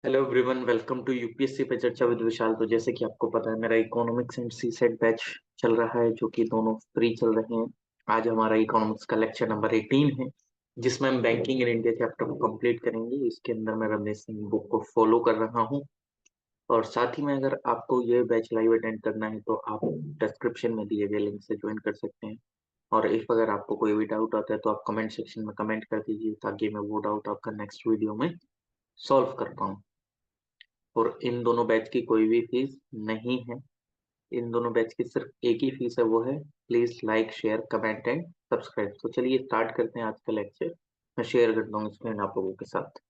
Hello everyone, welcome to UPSC पे चर्चा with विशाल। तो जैसे कि आपको पता है, मेरा economics and CSAT batch चल रहा है, जो कि दोनों फ्री चल रहे हैं। आज हमारा इकोनॉमिक्स का लेक्चर नंबर 18 है, जिसमें हम बैंकिंग इन इंडिया चैप्टर को कंप्लीट करेंगे। इसके अंदर मैं रमेश सिंह बुक को फॉलो कर रहा हूँ। और साथ ही में अगर आपको ये बैच लाइव अटेंड करना है तो आप डिस्क्रिप्शन में दिए गए लिंक से ज्वाइन कर सकते हैं। और इफ अगर आपको कोई भी डाउट आता है तो आप कमेंट सेक्शन में कमेंट कर दीजिए, ताकि मैं वो डाउट आपका नेक्स्ट वीडियो में सॉल्व कर पाऊँ। और इन दोनों बैच की कोई भी फीस नहीं है। इन दोनों बैच की सिर्फ एक ही फीस है, वो है please like share comment and subscribe. तो चलिए स्टार्ट करते हैं आज का लेक्चर। मैं शेयर करता हूँ स्क्रीन आप लोगों के साथ।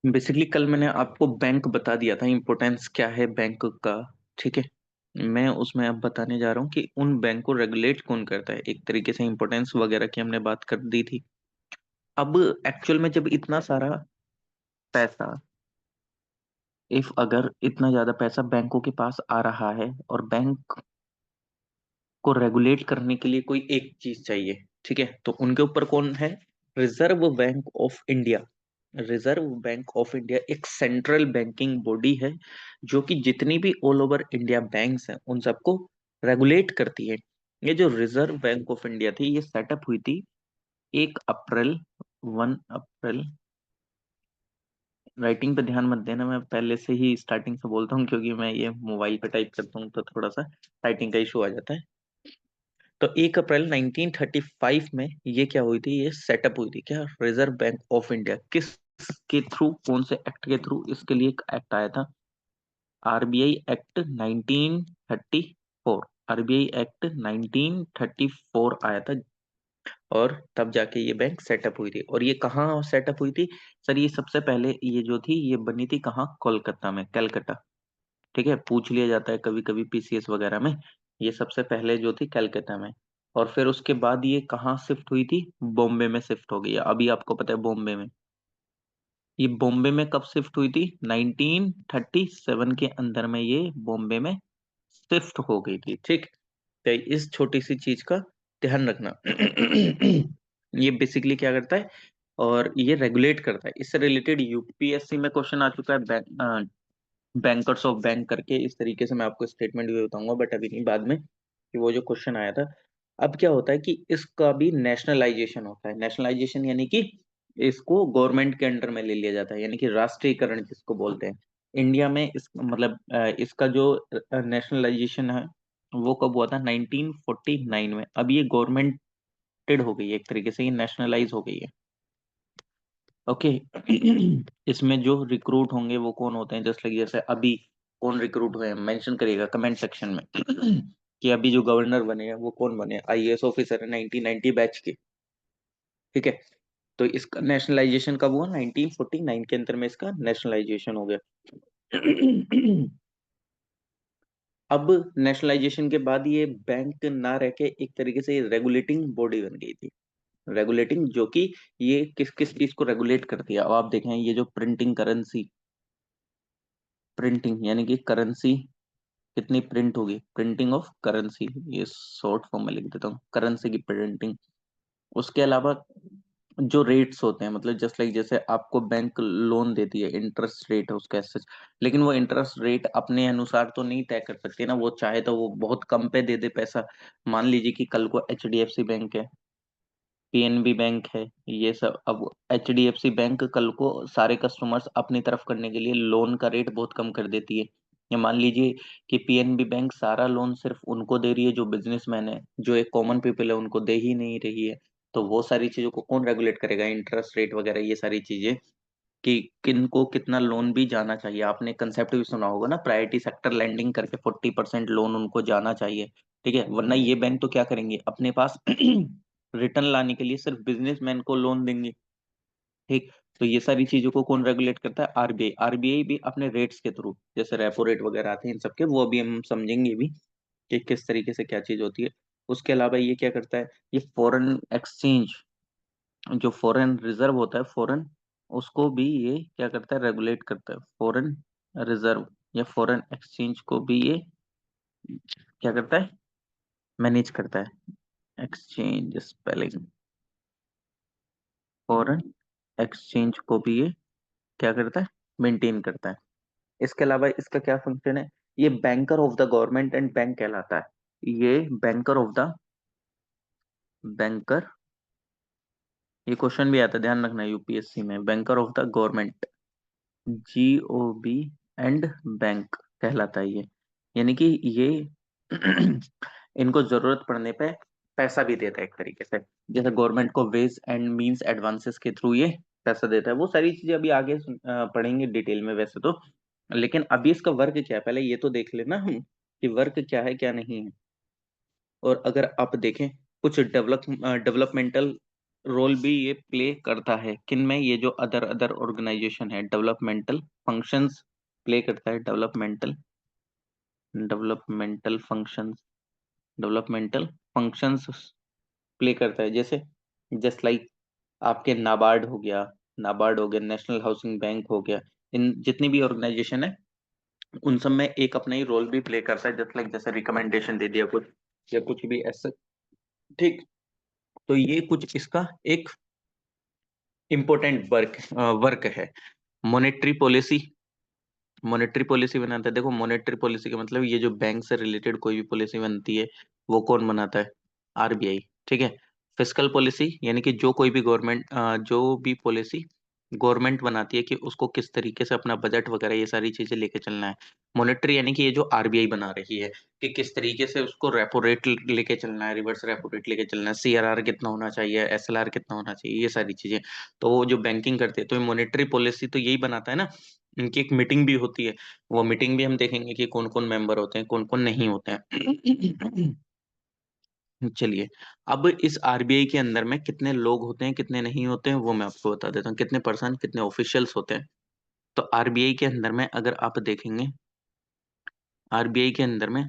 बेसिकली कल मैंने आपको बैंक बता दिया था, इम्पोर्टेंस क्या है बैंक का। ठीक है, मैं उसमें अब बताने जा रहा हूँ कि उन बैंक को रेगुलेट कौन करता है। एक तरीके से इम्पोर्टेंस वगैरह की हमने बात कर दी थी। अब एक्चुअल में जब इतना सारा पैसा, इफ अगर इतना ज्यादा पैसा बैंकों के पास आ रहा है और बैंक को रेगुलेट करने के लिए कोई एक चीज चाहिए, ठीक है, तो उनके ऊपर कौन है? Reserve bank of India. Reserve bank of India एक सेंट्रल बैंकिंग बॉडी है, जो कि जितनी भी ऑल ओवर इंडिया बैंक्स हैं उन सबको रेगुलेट करती है। ये जो रिजर्व बैंक ऑफ इंडिया थी, ये सेटअप हुई थी 1 अप्रैल, 1 अप्रैल। राइटिंग पे ध्यान मत देना, मैं पहले से ही स्टार्टिंग से बोलता हूँ, क्योंकि मैं ये मोबाइल पे टाइप करता हूँ तो थोड़ा सा टाइपिंग का इशू आ जाता है। तो 1 अप्रैल 1935 में ये क्या हुई थी? ये सेटअप हुई थी। क्या? Reserve bank of India. किस के थ्रू, कौन से एक्ट के थ्रू? इसके लिए एक एक्ट आया था, आरबीआई एक्ट 1934। आरबीआई एक्ट 1934 आया था, और तब जाके ये बैंक सेटअप हुई थी। और ये कहाँ सेटअप हुई थी? सर, ये सबसे पहले ये जो थी, ये बनी थी कहाँ? कोलकाता में, कलकत्ता। ठीक है, पूछ लिया जाता है कभी कभी पीसीएस वगैरह में। ये सबसे पहले जो थी कलकत्ता में। और फिर उसके बाद ये कहाँ शिफ्ट हुई थी? बॉम्बे में शिफ्ट हो गई है। अभी आपको पता है बॉम्बे में, ये बॉम्बे में कब शिफ्ट हुई थी? 1937 के अंदर में ये बॉम्बे में शिफ्ट हो गई थी। ठीक, तो इस छोटी सी चीज का ध्यान रखना। ये बेसिकली क्या करता है, और ये रेगुलेट करता है। इससे रिलेटेड यूपीएससी में क्वेश्चन आ चुका है, बैंकर्स ऑफ बैंक करके। इस तरीके से मैं आपको स्टेटमेंट भी बताऊंगा, बट अभी नहीं, बाद में, कि वो जो क्वेश्चन आया था। अब क्या होता है कि इसका भी नेशनलाइजेशन होता है। नेशनलाइजेशन यानी कि इसको गवर्नमेंट के अंडर में ले लिया जाता है, यानी कि राष्ट्रीयकरण जिसको बोलते हैं। इंडिया में इस मतलब इसका जो नेशनलाइजेशन है वो कब हुआ था? 1949 में। अब ये गवर्नमेंटेड हो गई है, एक तरीके से ये नेशनलाइज हो गई है। ओके। इसमें जो रिक्रूट होंगे वो कौन होते हैं? जस्ट लाइक जैसे अभी कौन रिक्रूट हुए हैं, मेंशन करिएगा कमेंट सेक्शन में। कि अभी जो गवर्नर बने हैं वो कौन बने? आईएएस ऑफिसर है 1990 बैच के। ठीक है, तो इसका नेशनलाइजेशन कब हुआ? 1949 के अंदर में इसका नेशनलाइजेशन हो गया। अब नेशनलाइजेशन के बाद ये बैंक ना रह के एक तरीके से रेगुलेटिंग बॉडी बन गई थी। रेगुलेटिंग, जो कि ये किस किस चीज को रेगुलेट करती है। अब आप देखें, ये जो प्रिंटिंग करेंसी, प्रिंटिंग यानी कि करेंसी कितनी प्रिंट होगी, प्रिंटिंग ऑफ करेंसी, ये शॉर्ट फॉर्म में लिख देता हूँ, करेंसी की प्रिंटिंग। उसके अलावा जो रेट्स होते हैं, मतलब जस्ट लाइक जैसे आपको बैंक लोन देती है, इंटरेस्ट रेट है उसका ऐसे। लेकिन वो इंटरेस्ट रेट अपने अनुसार तो नहीं तय कर सकती ना, वो चाहे तो वो बहुत कम पे दे दे पैसा। मान लीजिए कि कल को एचडीएफसी बैंक है, पीएनबी बैंक है, ये सब। अब एचडीएफसी बैंक कल को सारे कस्टमर्स अपनी तरफ करने के लिए लोन का रेट बहुत कम कर देती है। या मान लीजिए कि पीएनबी बैंक सारा लोन सिर्फ उनको दे रही है जो बिजनेसमैन है, जो एक कॉमन पीपल है उनको दे ही नहीं रही है। तो वो सारी चीजों को कौन रेगुलेट करेगा? इंटरेस्ट रेट वगैरह, ये सारी चीजें, कि किनको कितना लोन भी जाना चाहिए। आपने कंसेप्ट भी सुना होगा ना, प्रायोरिटी सेक्टर लैंडिंग करके 40% लोन उनको जाना चाहिए। ठीक है, वरना ये बैंक तो क्या करेंगे, अपने पास रिटर्न लाने के लिए सिर्फ बिजनेसमैन को लोन देंगे। ठीक, तो ये सारी चीजों को कौन रेगुलेट करता है? आरबीआई। आरबीआई भी अपने रेट्स के थ्रू, जैसे रेपो रेट वगैरह आते हैं इन सबके, वो अभी हम समझेंगे भी कि किस तरीके से क्या चीज होती है। उसके अलावा ये क्या करता है? ये फॉरेन एक्सचेंज, जो फॉरेन रिजर्व होता है, फॉरेन उसको भी ये क्या करता है, रेगुलेट करता है। फॉरेन रिजर्व या फॉरेन एक्सचेंज को भी ये क्या करता है, मैनेज करता है। एक्सचेंज स्पेलिंग, फॉरेन एक्सचेंज को भी ये क्या करता है, मेंटेन करता है। इसके अलावा इसका क्या फंक्शन है, ये banker of the government and bank कहलाता है। ये बैंकर ऑफ द बैंकर, ये क्वेश्चन भी आता है, ध्यान रखना यूपीएससी में, banker of the government, GOB and bank कहलाता है ये। यानी कि ये इनको जरूरत पड़ने पे पैसा भी देता है एक तरीके से। जैसे गवर्नमेंट को वेज एंड मींस एडवांसेस के थ्रू ये पैसा देता है। वो सारी चीजें अभी आगे पढ़ेंगे डिटेल में वैसे तो, लेकिन अभी इसका वर्क क्या है पहले ये तो देख लेना हम, कि वर्क क्या है क्या नहीं है। और अगर आप देखें, कुछ डेवलपमेंटल रोल भी ये प्ले करता है। किन में, ये जो अदर अदर ऑर्गेनाइजेशन है, डेवलपमेंटल फंक्शंस प्ले करता है। Developmental developmental functions developmental functions play करता है। जैसे जस्ट लाइक आपके नाबार्ड हो गया, नेशनल हाउसिंग बैंक हो गया, इन जितनी भी ऑर्गेनाइजेशन है उन सब में एक अपना ही रोल भी प्ले करता है। जस्ट लाइक जैसे रिकमेंडेशन दे दिया कुछ, या कुछ भी ऐसा, ठीक। तो ये कुछ इसका एक इम्पोर्टेंट वर्क है। मॉनेटरी पॉलिसी, मॉनेटरी पॉलिसी बनाता है। देखो मॉनेटरी पॉलिसी का मतलब ये जो बैंक से रिलेटेड कोई भी पॉलिसी बनती है वो कौन बनाता है, आरबीआई, ठीक है। फिस्कल पॉलिसी यानी कि जो कोई भी गवर्नमेंट जो भी पॉलिसी गवर्नमेंट बनाती है कि उसको किस तरीके से अपना बजट वगैरह ये सारी चीजें लेके चलना है। मॉनेटरी यानी कि ये जो आरबीआई बना रही है कि किस तरीके से उसको रेपो रेट लेके चलना है, रिवर्स रेपो रेट लेके चलना है, सीआरआर कितना होना चाहिए, एसएलआर कितना होना चाहिए, ये सारी चीजें। तो वो जो बैंकिंग करते हैं तो मॉनेटरी पॉलिसी तो यही बनाता है ना। इनकी एक मीटिंग भी होती है, वो मीटिंग भी हम देखेंगे कि कौन कौन मेंबर होते हैं, कौन कौन नहीं होते हैं। चलिए, अब इस आरबीआई के अंदर में कितने लोग होते हैं कितने नहीं होते हैं वो मैं आपको बता देता हूँ, कितने पर्सन कितने ऑफिशियल्स होते हैं। तो आरबीआई के अंदर में अगर आप देखेंगे, आरबीआई के अंदर में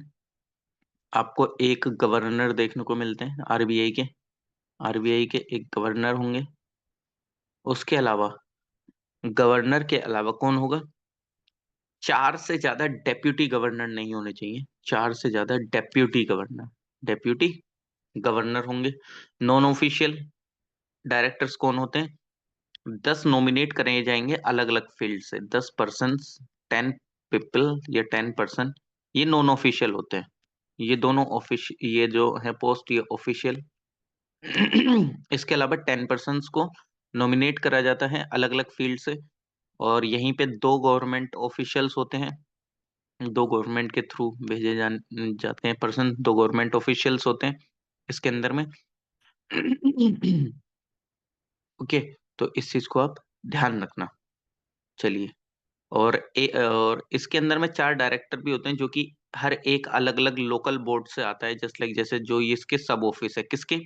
आपको एक गवर्नर देखने को मिलते हैं आरबीआई के। आरबीआई के एक गवर्नर होंगे। उसके अलावा गवर्नर के अलावा कौन होगा, चार से ज्यादा डेप्यूटी गवर्नर नहीं होने चाहिए, चार से ज्यादा डेप्यूटी गवर्नर, डेप्यूटी गवर्नर होंगे। नॉन ऑफिशियल डायरेक्टर्स कौन होते हैं, 10 नॉमिनेट करे जाएंगे अलग अलग फील्ड से, 10 पर्सन, 10 पीपल या 10 पर्सन, ये नॉन ऑफिशियल होते हैं। ये दोनों ऑफिस, ये जो है पोस्ट ये ऑफिशियल। इसके अलावा 10 पर्सन को नॉमिनेट करा जाता है अलग अलग फील्ड से, और यहीं पे दो गवर्नमेंट ऑफिशियल्स होते हैं, दो गवर्नमेंट के थ्रू भेजे जाते हैं पर्सन, दो गवर्नमेंट ऑफिशियल्स होते हैं इसके अंदर में। ओके, तो इस चीज को आप ध्यान रखना। चलिए, और इसके अंदर में चार डायरेक्टर भी होते हैं जो कि हर एक अलग अलग लोकल बोर्ड से आता है। जस्ट लाइक जैसे जो ये इसके सब ऑफिस है, किसके,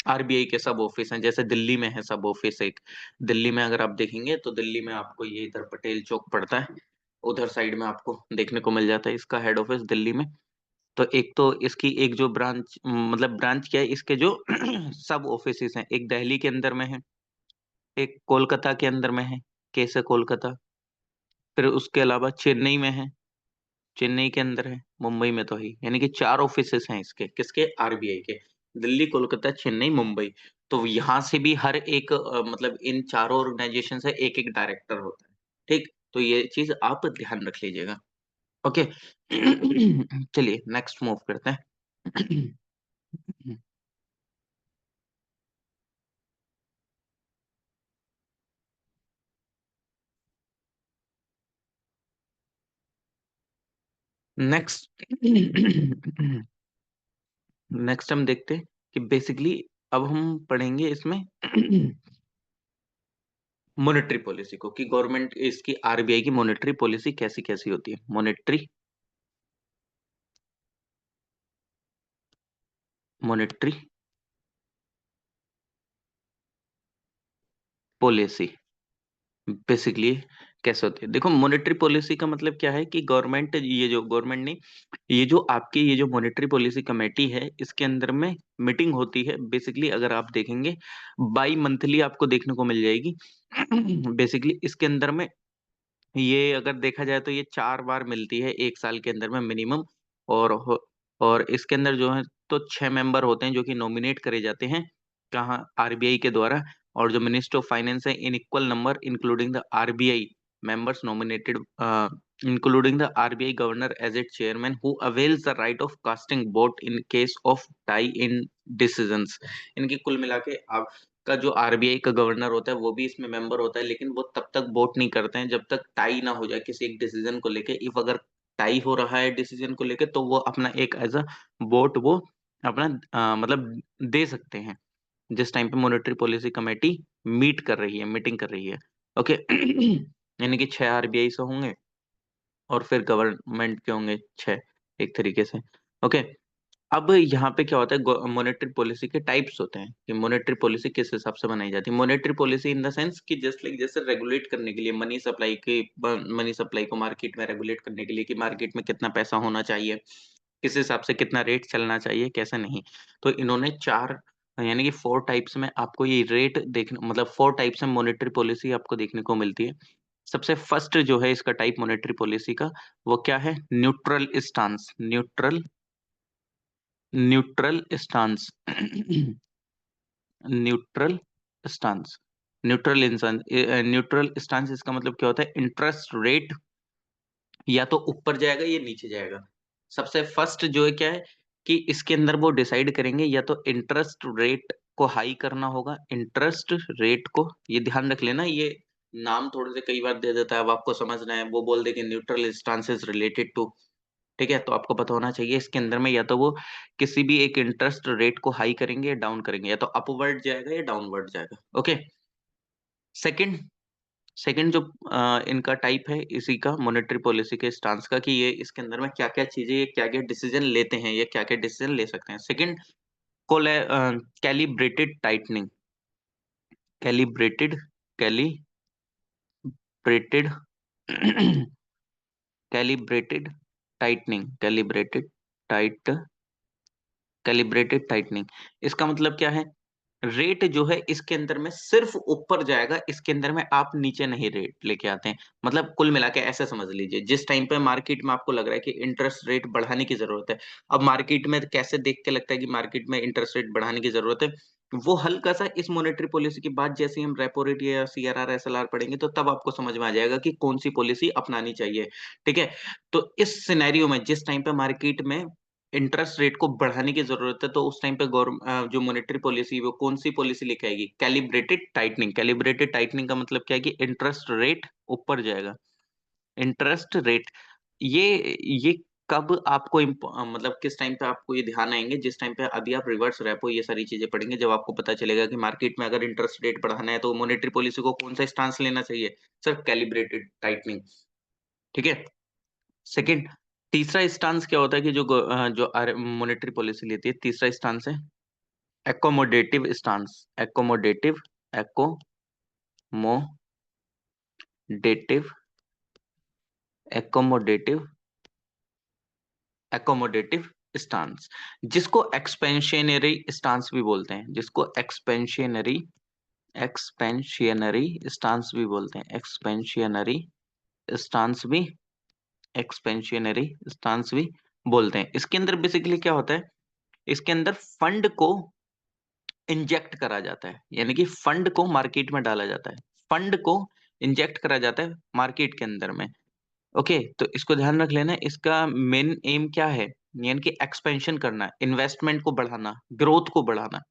आरबीआई के सब ऑफिस हैं। जैसे दिल्ली में है सब ऑफिस एक, दिल्ली में अगर आप देखेंगे तो दिल्ली में आपको ये इधर पटेल चौक पड़ता है, उधर साइड में आपको देखने को मिल जाता है इसका हेड ऑफिस दिल्ली में। तो एक तो इसकी एक जो ब्रांच, मतलब ब्रांच क्या है इसके जो सब ऑफिस हैं, एक दिल्ली के अंदर में है, एक कोलकाता के अंदर में है, कैसे कोलकाता, फिर उसके अलावा चेन्नई में है, चेन्नई के अंदर है, मुंबई में तो है, यानी कि चार ऑफिसेस हैं इसके, किसके, आरबीआई के, दिल्ली कोलकाता चेन्नई मुंबई। तो यहाँ से भी हर एक मतलब इन चारों ऑर्गेनाइजेशन से एक एक डायरेक्टर होता है, ठीक। तो ये चीज आप ध्यान रख लीजिएगा। ओके। चलिए नेक्स्ट मूव करते हैं। नेक्स्ट, नेक्स्ट हम देखते हैं कि बेसिकली अब हम पढ़ेंगे इसमें मॉनेटरी पॉलिसी को, कि गवर्नमेंट इसकी आरबीआई की मॉनेटरी पॉलिसी कैसी कैसी होती है। मॉनेटरी मॉनेटरी पॉलिसी बेसिकली कैसे होती है? देखो, मॉनेटरी पॉलिसी का मतलब क्या है कि गवर्नमेंट, ये जो गवर्नमेंट ने, ये जो आपकी ये जो मॉनेटरी पॉलिसी कमेटी है, इसके अंदर में मीटिंग होती है। बेसिकली अगर आप देखेंगे, बाई मंथली आपको देखने को मिल जाएगी। बेसिकली इसके अंदर में ये अगर देखा जाए तो ये 4 बार मिलती है 1 साल के अंदर में मिनिमम। और हो और इसके अंदर जो है तो 6 मेंबर होते हैं जो कि नॉमिनेट करे जाते हैं, कहाँ? आरबीआई के द्वारा। और जो मिनिस्टर ऑफ फाइनेंस है, in equal number including the RBI members nominated, including the RBI governor as its chairman, who avails the right of casting vote in case of tie in decisions। इनकी कुल मिला के आपका जो RBI का governor होता है वो भी इसमें मेंबर होता है, लेकिन वो तब तक वोट नहीं करते हैं जब तक टाई ना हो जाए किसी एक डिसीजन को लेके। इफ अगर टाई हो रहा है डिसीजन को लेके तो वो अपना एक एज अ वोट वो अपना मतलब दे सकते हैं, जिस टाइम पे मॉनेटरी पॉलिसी कमेटी मीट कर रही है, मीटिंग कर रही है। ओके। यानी कि 6 आरबीआई से होंगे और फिर गवर्नमेंट के होंगे 6, एक तरीके से। ओके। अब यहाँ पे क्या होता है, मॉनेटरी पॉलिसी के टाइप्स होते हैं कि मॉनेटरी पॉलिसी किस हिसाब से बनाई जाती है। Monetary policy in the sense कि जस्ट लाइक जैसे रेगुलेट करने के लिए मनी सप्लाई को मार्केट में रेगुलेट करने के लिए कि मार्केट में कितना पैसा होना चाहिए, किस हिसाब से कितना रेट चलना चाहिए, कैसे नहीं। तो इन्होंने 4 यानी कि 4 टाइप्स में आपको ये रेट देखने, मतलब 4 टाइप्स में मॉनेटरी पॉलिसी आपको देखने को मिलती है। सबसे फर्स्ट जो है इसका टाइप मॉनेटरी पॉलिसी का, वो क्या है? Neutral stance. Neutral stance. Neutral stance. Neutral stance इसका मतलब क्या होता है? इंटरेस्ट रेट या तो ऊपर जाएगा या नीचे जाएगा। सबसे फर्स्ट जो है क्या है कि इसके अंदर वो डिसाइड करेंगे या तो इंटरेस्ट रेट को हाई करना होगा। इंटरेस्ट रेट को, ये ध्यान रख लेना, ये नाम थोड़े से कई बार दे देता है, अब आपको समझना है। वो बोल देंगे neutral stance is related to, ठीक है? तो आपको पता होना चाहिए इसके अंदर में या तो वो किसी भी एक इंटरेस्ट रेट को हाई करेंगे या डाउन करेंगे, या तो अपवर्ड जाएगा या डाउनवर्ड जाएगा। ओके। सेकंड सेकंड जो इनका टाइप है इसी का, मॉनेटरी पॉलिसी के स्टांस का, कि ये इसके अंदर में क्या-क्या चीजें, ये क्या-क्या डिसीजन लेते हैं, ये क्या-क्या डिसीजन ले सकते हैं। Second, calibrated tightening. Calibrated calibrated calibrated tightening. Calibrated tightening इसका मतलब क्या है? रेट जो है इसके अंदर में सिर्फ ऊपर जाएगा, इसके अंदर में आप नीचे नहीं रेट लेके आते हैं। मतलब कुल मिला के ऐसे समझ लीजिए, जिस टाइम पे मार्केट में आपको लग रहा है कि इंटरेस्ट रेट बढ़ाने की ज़रूरत है, अब मार्केट में कैसे देख के लगता है कि मार्केट में इंटरेस्ट रेट बढ़ाने की ज़रूरत है, वो हल्का-सा इस मॉनेटरी पॉलिसी के बाद जैसे ही हम रेपो रेट या सीआरआर, एसएलआर पढ़ेंगे तो तब आपको समझ में आ जाएगा कि कौन-सी पॉलिसी अपनानी चाहिए, ठीक है? तो इस सिनेरियो में जिस टाइम पे मार्केट में इंटरेस्ट रेट को बढ़ाने की ज़रूरत है, तो उस टाइम पे जो मॉनेटरी पॉलिसी वो कौन-सी पॉलिसी लेके आएगी? Calibrated tightening. कैलिब्रेटेड टाइटनिंग का मतलब क्या है कि इंटरेस्ट रेट ऊपर जाएगा। इंटरेस्ट रेट, ये कब आपको मतलब किस टाइम पे आपको ये ध्यान आएँगे? जिस टाइम पे अभी आप रिवर्स रेपो ये सारी चीज़ें पढ़ेंगे, जब आपको पता चलेगा कि मार्केट में अगर इंटरेस्ट रेट बढ़ाना है, तो मॉनेटरी पॉलिसी को कौन-सा स्टांस लेना चाहिए? सिर्फ कैलिब्रेटेड टाइटनिंग, ठीक है? सेकंड, तीसरा स्टांस क्या होता है कि जो मॉनेटरी पॉलिसी लेती है, तीसरा स्टांस है accommodative stance. Accommodative accommodative accommodative stance, जिसको एक्सपेंशनरी स्टांस भी बोलते हैं, जिसको एक्सपेंशनरी स्टांस भी बोलते हैं। स्टांस भी एक्सपेंशनरी स्टांस भी बोलते हैं। इसके अंदर बेसिकली क्या होता है? इसके अंदर फंड को इंजेक्ट करा जाता है, यानी कि फंड को मार्केट में डाला जाता है। फंड को इंजेक्ट करा जाता है मार्केट के अंदर में। ओके, तो इसको ध्यान रख लेना, इसका मेन एम क्या है? यानी कि एक्सपेंशन करना, इन्वेस्टमेंट को बढ़ाना, ग्रोथ को बढ़ाना,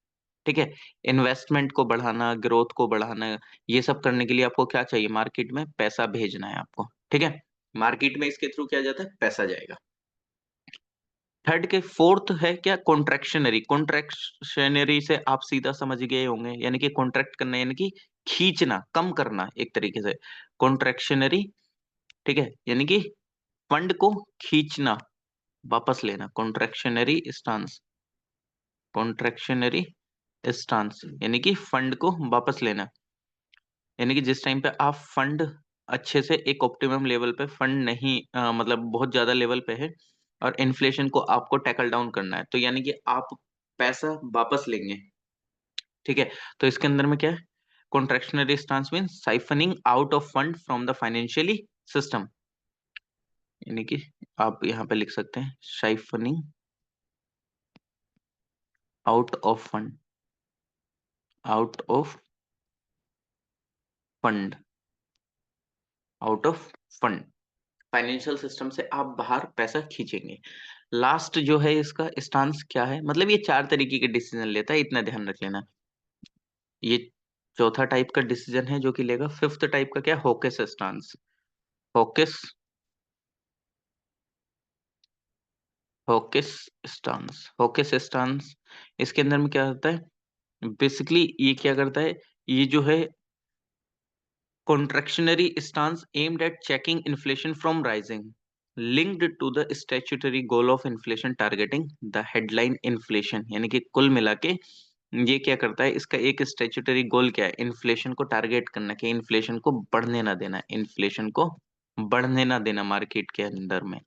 ठीक है? इन्वेस्टमेंट को बढ़ाना, ग्रोथ को बढ़ाना, ये सब करने के लिए आपको क्या चाहिए? मार्केट में पैसा भेजना है आपको, ठीक है? मार्केट में इसके थ्रू क्या जाता है? पैसा जाएगा। थर्ड के फोर्थ है क्या? कॉन्ट्रैक्शनरी। कॉन्ट्रैक्शनरी से आप सीधा समझ गए होंगे, यानी कि कॉन्ट्रैक्ट करना यानी कि खींचना, कम करना एक तरीके से। कॉन्ट्रैक्शनरी, ठीक है? यानी कि फंड को खींचना, वापस लेना। कॉन्ट्रैक्शनरी स्टांस यानी कि फंड को वापस लेना। यानी कि जिस टाइम पे आप फंड अच्छे से एक ऑप्टिमम लेवल पे फंड नहीं मतलब बहुत ज़्यादा लेवल पे है और इन्फ्लेशन को आपको टैकल डाउन करना है। तो यानी कि आप पैसा वापस लेंगे, ठीक है? तो इसके अंदर में क्या है? Contractionary stance means siphoning out of fund from the financially system, यानी कि आप यहाँ पे लिख सकते हैं siphoning out of fund, out of fund, out of fund, financial system से आप बाहर पैसा खींचेंगे। लास्ट जो है इसका स्टांस क्या है, मतलब ये 4 तरीके के डिसीजन लेता है, इतना ध्यान रख लेना। ये चौथा टाइप का डिसीजन है जो कि लेगा। फिफ्थ टाइप का क्या है? Hawking's stance. Hawking's Hawking's stance, Hawking's stance इसके अंदर में क्या होता है? बेसिकली ये क्या करता है? ये जो है contractionary stance aimed at checking inflation from rising, linked to the statutory goal of inflation targeting the headline inflation। यानी कि कुल मिला के ये क्या करता है? इसका एक स्टैट्यूटरी गोल क्या है? इन्फ्लेशन को टारगेट करना, कि इन्फ्लेशन को बढ़ने ना देना, इन्फ्लेशन को बढ़ने ना देना मार्केट के अंदर में।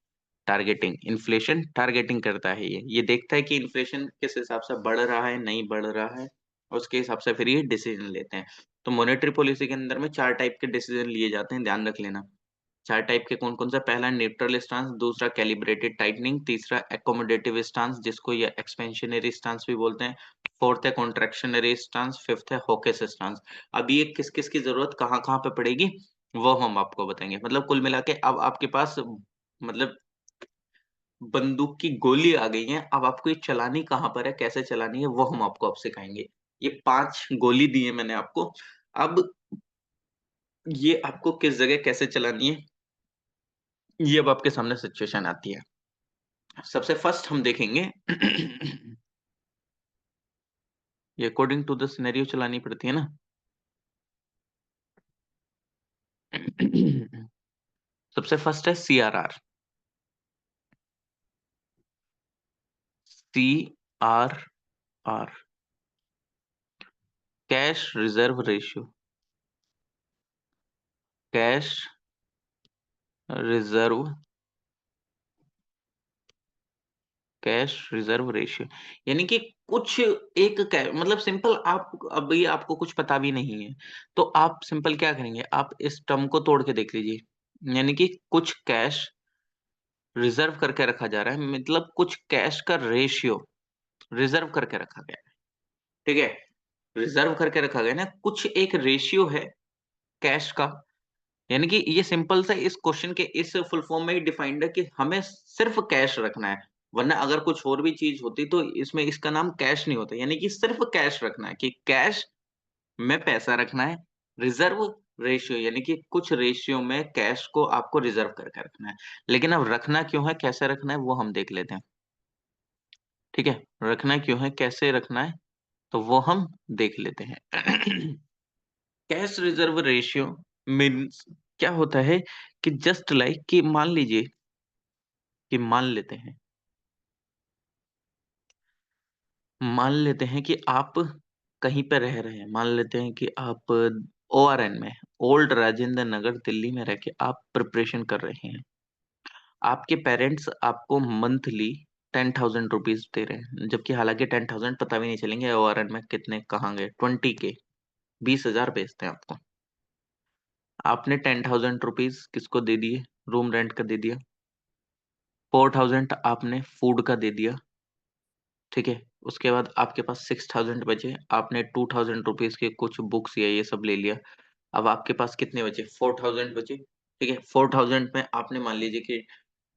टारगेटिंग, इन्फ्लेशन टारगेटिंग करता है ये देखता है कि इन्फ्लेशन किस हिसाब से बढ़ रहा है, नहीं बढ़ रहा है, उसके हिसाब से फिर ये डिसीजन लेते हैं। तो मॉनेटरी पॉलिसी के अंदर में 4 टाइप के डिसीजन लिए जाते हैं, ध्यान रख लेना। 4 टाइप के कौन-कौन सा? पहला न्यूट्रल स्टांस, दूसरा कैलिब्रेटेड टाइटनिंग, तीसरा अकोमोडेटिव स्टांस जिसको ये एक्सपेंशनरी स्टांस भी बोलते हैं, फोर्थ है कॉन्ट्रैक्शनरी स्टांस, फिफ्थ है हॉकिस स्टांस। अब ये किस-किस की ज़रूरत कहाँ-कहाँ पे पड़ेगी, वो हम आपको बताएँगे। मतलब कुल मिला के अब आपके पास मतलब बंदूक की गोली आ गई है, अब आपको ये चलानी कहाँ पर है, कैसे चलानी है, वो हम आपको अब सिखाएँगे। ये 5 गोली दी है मैंने आपको, अब ये आपको किस जगह कैसे चलानी है, ये अब आपके सामने सिचुएशन आती है। सबसे फर्स्ट हम देखेंगे ये अकॉर्डिंग टू द सिनेरियो चलानी पड़ती है ना। सबसे फर्स्ट है CRR, CRR, cash reserve ratio, cash reserve, cash reserve ratio, यानी कि कुछ एक मतलब सिंपल आप अब ये आपको कुछ पता भी नहीं है, तो आप सिंपल क्या करेंगे, आप इस टर्म को तोड़ के देख लीजिए। यानी कि कुछ कैश रिजर्व करके रखा जा रहा है, मतलब कुछ कैश का रेशियो रिजर्व करके रखा गया है, ठीक है? रिजर्व करके रखा गया ना, कुछ एक रेशियो है कैश का। यानी कि ये सिंपल सा इस क्वेश्चन के इस फुल फॉर्म में ही डिफाइंड है कि हमें सिर्फ कैश रखना है, वरना अगर कुछ और भी चीज होती तो इसमें इसका नाम कैश नहीं होता। यानी कि सिर्फ कैश रखना है, कि कैश में पैसा रखना है। रिजर्व रेशियो यानी कि कुछ रेशियो में कैश को आपको रिजर्व करके रखना है। लेकिन अब रखना क्यों है, कैसे रखना है, वो हम देख लेते हैं, ठीक है? रखना क्यों है, कैसे रखना है, तो वो हम देख लेते हैं। कैश रिजर्व रेशियो मीन्स क्या होता है, कि जस्ट लाइक कि मान लीजिए, कि मान लेते हैं कि आप कहीं पे रह रहे हैं, मान लेते हैं कि आप ओआरएन में, ओल्ड राजेंद्र नगर दिल्ली में रह के आप प्रिपरेशन कर रहे हैं। आपके पेरेंट्स आपको मंथली 10,000 रुपीज दे रहे हैं, जबकि हालांकि 10,000 पता भी नहीं चलेंगे ओआरएन में कितने कहाँ गए। 20 के 20,000 भेजते हैं आपको। आपने 10,000 रुपीज किसको दे दिए? रूम रेंट का दे दिया। 4,000 आपने फूड का दे दिया, ठीक है? उसके बाद आपके पास 6,000 बचे, आपने 2,000 रुपीज के कुछ बुक्स या ये सब ले लिया। अब आपके पास कितने बचे? 4,000 बचे, ठीक है? 4,000 में आपने मान लीजिए कि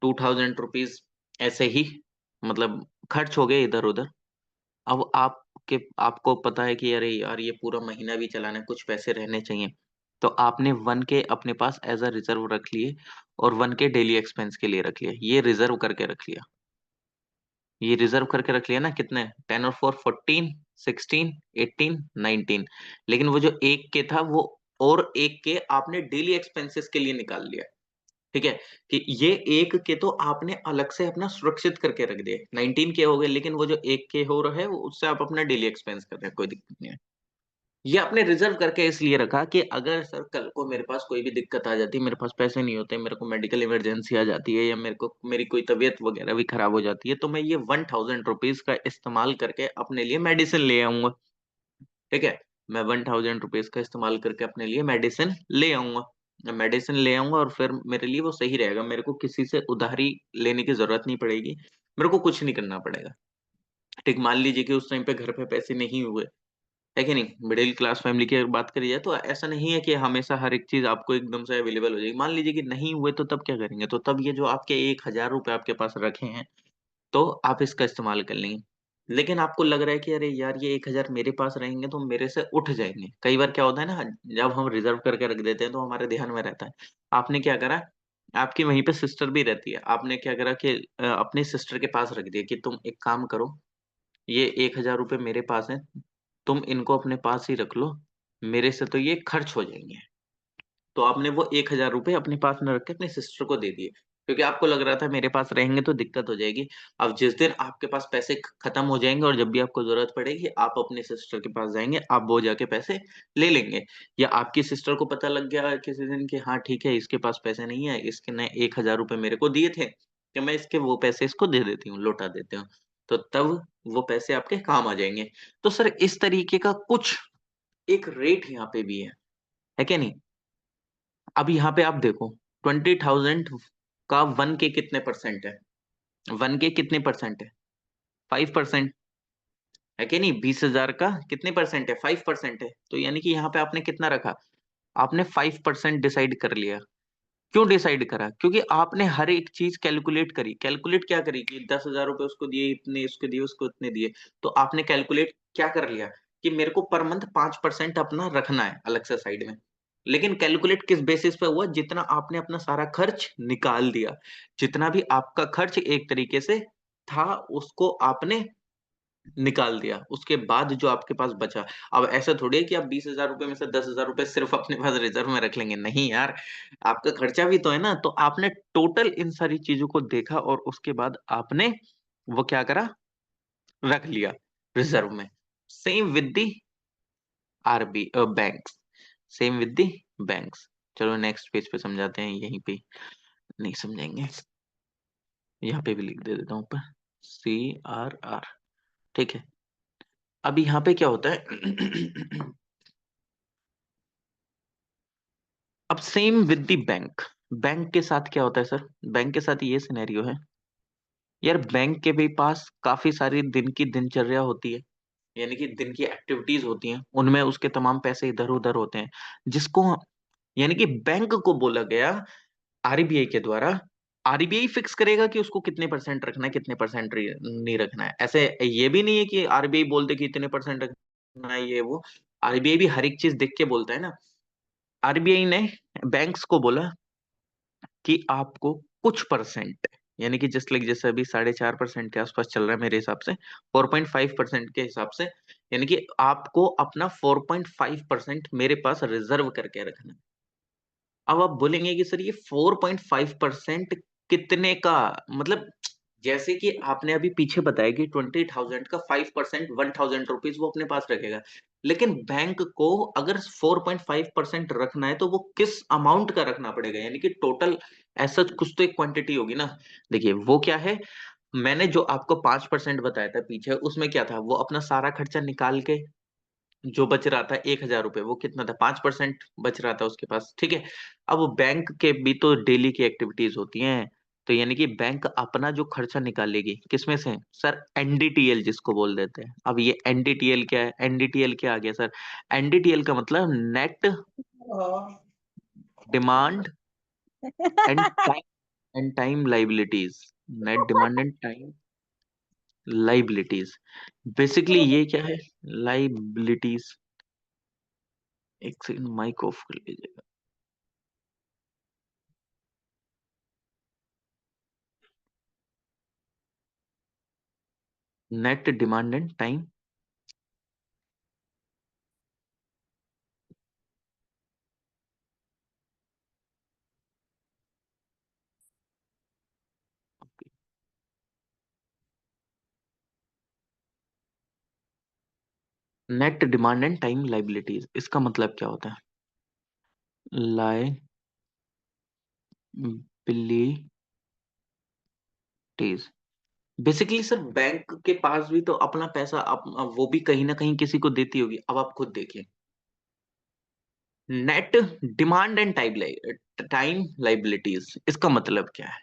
2,000 रुपीज ऐसे ही मतलब खर्च हो गए इधर-उधर। अब आपको पता है कि अरे यार ये पूरा महीना भी चलाना है, कुछ पैसे रहने चाहिए। तो आपने 1 के अपने पास एज़ अ रिज़र्व रख लिए और 1 के डेली एक्सपेंस के लिए रख लिया। ये रिज़र्व करके रख लिया। ये रिज़र्व करके रख लिया ना, कितने? 10 और 4 14, 16, 18, 19। लेकिन वो जो 1 के था वो और 1 के आपने डेली एक्सपेंसेस के लिए निकाल लिया। ठीक है? कि ये 1 के तो आपने अलग से अपना सुरक्षित करके रख दिए। 19 के हो गए, लेकिन वो जो 1 के हो रहे हैं उससे आप अपना डेली एक्सपेंस कर रहे हैं, कोई दिक्कत नहीं है। ये आपने रिज़र्व करके इसलिए रखा कि अगर सर कल को मेरे पास कोई भी दिक्कत आ जाती है, मेरे पास पैसे नहीं होते, मेरे को मेडिकल इमरजेंसी आ जाती है, या मेरे को मेरी कोई तबीयत वगैरह भी खराब हो जाती है, तो मैं ये 1000 रुपीज का इस्तेमाल करके अपने लिए मेडिसिन ले आऊंगा। ठीक है, मैं 1000 रुपीज का इस्तेमाल करके अपने लिए मेडिसिन ले आऊंगा, मेडिसिन ले आऊंगा, और फिर मेरे लिए वो सही रहेगा, मेरे को किसी से उधारी लेने की जरूरत नहीं पड़ेगी, मेरे को कुछ नहीं करना पड़ेगा। ठीक, मान लीजिए कि उस टाइम पे घर पे पैसे नहीं हुए, है कि नहीं, मिडिल क्लास फैमिली की अगर बात करी जाए, तो ऐसा नहीं है कि हमेशा हर एक चीज आपको एकदम से अवेलेबल हो जाएगी। मान लीजिए कि नहीं हुए, तो तब क्या करेंगे? तो तब ये जो आपके 1000 रुपए आपके पास रखे हैं, तो आप इसका इस्तेमाल कर लेंगे। लेकिन आपको लग रहा है कि अरे यार, ये 1000 मेरे पास रहेंगे तो मेरे से उठ जाएंगे। कई बार क्या होता है ना, जब हम रिजर्व करके रख देते हैं तो हमारे ध्यान में रहता है। आपने क्या करा, आपकी वहीं पे सिस्टर भी रहती है, आपने क्या करा कि अपनी सिस्टर के पास रख दिया कि तुम एक काम करो, ये 1000 रुपये मेरे पास है, तुम इनको अपने पास ही रख लो, मेरे से तो ये खर्च हो जाएंगे। तो आपने वो 1000 रुपये अपने पास न रख के अपनी सिस्टर को दे दिए, क्योंकि आपको लग रहा था मेरे पास रहेंगे तो दिक्कत हो जाएगी। अब जिस दिन आपके पास पैसे खत्म हो जाएंगे और जब भी आपको जरूरत पड़ेगी, आप अपने सिस्टर के पास जाएंगे, आप वो जाके पैसे ले लेंगे। या आपकी सिस्टर को पता लग गया किसी दिन कि हाँ ठीक है, इसके पास पैसे नहीं है, इसके ने 1000 रुपये मेरे को दिए थे, कि मैं इसके वो पैसे इसको दे देती हूँ, लौटा देती हूँ, तो तब वो पैसे आपके काम आ जाएंगे। तो सर इस तरीके का कुछ एक रेट यहाँ पे भी है क्या नहीं? अब यहाँ पे आप देखो, 20,000 का 1 के कितने परसेंट है? 1 के कितने परसेंट है? 5%, है कि नहीं? 20,000 का कितने परसेंट है? 5% है। तो यानी कि यहाँ पे आपने कितना रखा? आपने 5% डिसाइड कर लिया। क्यों डिसाइड करा? क्योंकि आपने हर एक चीज कैलकुलेट करी। कैलकुलेट क्या करी कि 10,000 रुपए उसको दिए, इतने उसको दिए, उसको इतने दिए। तो आपने कैलकुलेट क्या कर लिया कि मेरे को पर मंथ 5% अपना रखना है अलग से साइड में। लेकिन कैलकुलेट किस बेसिस पे हुआ? जितना आपने अपना सारा खर्च निकाल दिया, जितना भी आपका खर्च एक तरीके से था, उसको आपने निकाल दिया, उसके बाद जो आपके पास बचा। अब ऐसा थोड़ी है कि आप 20,000 रुपए में से 10,000 रुपए सिर्फ अपने पास रिजर्व में रख लेंगे, नहीं यार, आपका खर्चा भी तो है ना। तो आपने टोटल इन सारी चीजों को देखा और उसके बाद आपने वो क्या करा, रख लिया रिजर्व में। Same with the RB banks, same with the banks. चलो नेक्स्ट पेज पे समझाते हैं, यहीं पे नहीं समझेंगे, यहाँ पे भी लिख दे देता हूँ ऊपर, CRR। ठीक है, अब यहाँ पे क्या होता है अब same with the bank. Bank के साथ क्या होता है सर? बैंक के साथ ये सिनेरियो है, यार बैंक के भी पास काफी सारी दिन की दिनचर्या होती है, यानी कि दिन की एक्टिविटीज होती हैं, उनमें उसके तमाम पैसे इधर उधर होते हैं, जिसको यानी कि बैंक को बोला गया आरबीआई के द्वारा, आरबीआई फिक्स करेगा कि उसको कितने परसेंट रखना है, कितने परसेंट नहीं रखना है। ऐसे ये भी नहीं है कि आरबीआई बोल दे कि इतने परसेंट रखना है, ये वो। आरबीआई भी हर एक चीज देख के बोलता है ना। आरबीआई ने बैंक्स को बोला कि आपको कुछ परसेंट, यानी कि जस्ट लाइक जैसे अभी 4.5% के आसपास चल रहा है मेरे हिसाब से, 4.5% के हिसाब से, यानी कि आपको अपना 4.5% मेरे पास रिजर्व करके रखना है। अब आप बोलेंगे कि सर ये 4.5% कितने का, मतलब जैसे कि आपने अभी पीछे बताया कि 20,000 का 5%, 1,000 रुपीज वो अपने पास रखेगा। लेकिन बैंक को अगर 4.5% रखना है, तो वो किस अमाउंट का रखना पड़ेगा? यानी कि टोटल ऐसा कुछ तो एक क्वांटिटी होगी ना। देखिए वो क्या है, मैंने जो आपको 5% बताया था पीछे, उसमें क्या था, वो अपना सारा खर्चा निकाल के जो बच रहा था 1,000 रुपए, वो कितना था, 5% बच रहा था उसके पास। ठीक है, अब वो बैंक के भी तो डेली की एक्टिविटीज होती हैं, तो यानी कि बैंक अपना जो खर्चा निकालेगी किसमें से? सर एनडीटीएल जिसको बोल देते हैं। अब ये एनडीटीएल क्या है? एनडीटीएल क्या आ गया सर? एनडीटीएल का मतलब net demand and time liabilities. Net demand and time liabilities, basically ये क्या है? लाइबिलिटीज। एक सेकंड, माइक ऑफ कर लीजिए। Net demand and time, net demand and time liabilities, इसका मतलब क्या होता है? लायबिलिटीज। बेसिकली सर बैंक के पास भी तो अपना पैसा वो भी कहीं ना कहीं किसी को देती होगी। अब आप खुद देखिए, net demand and time liabilities, इसका मतलब क्या है?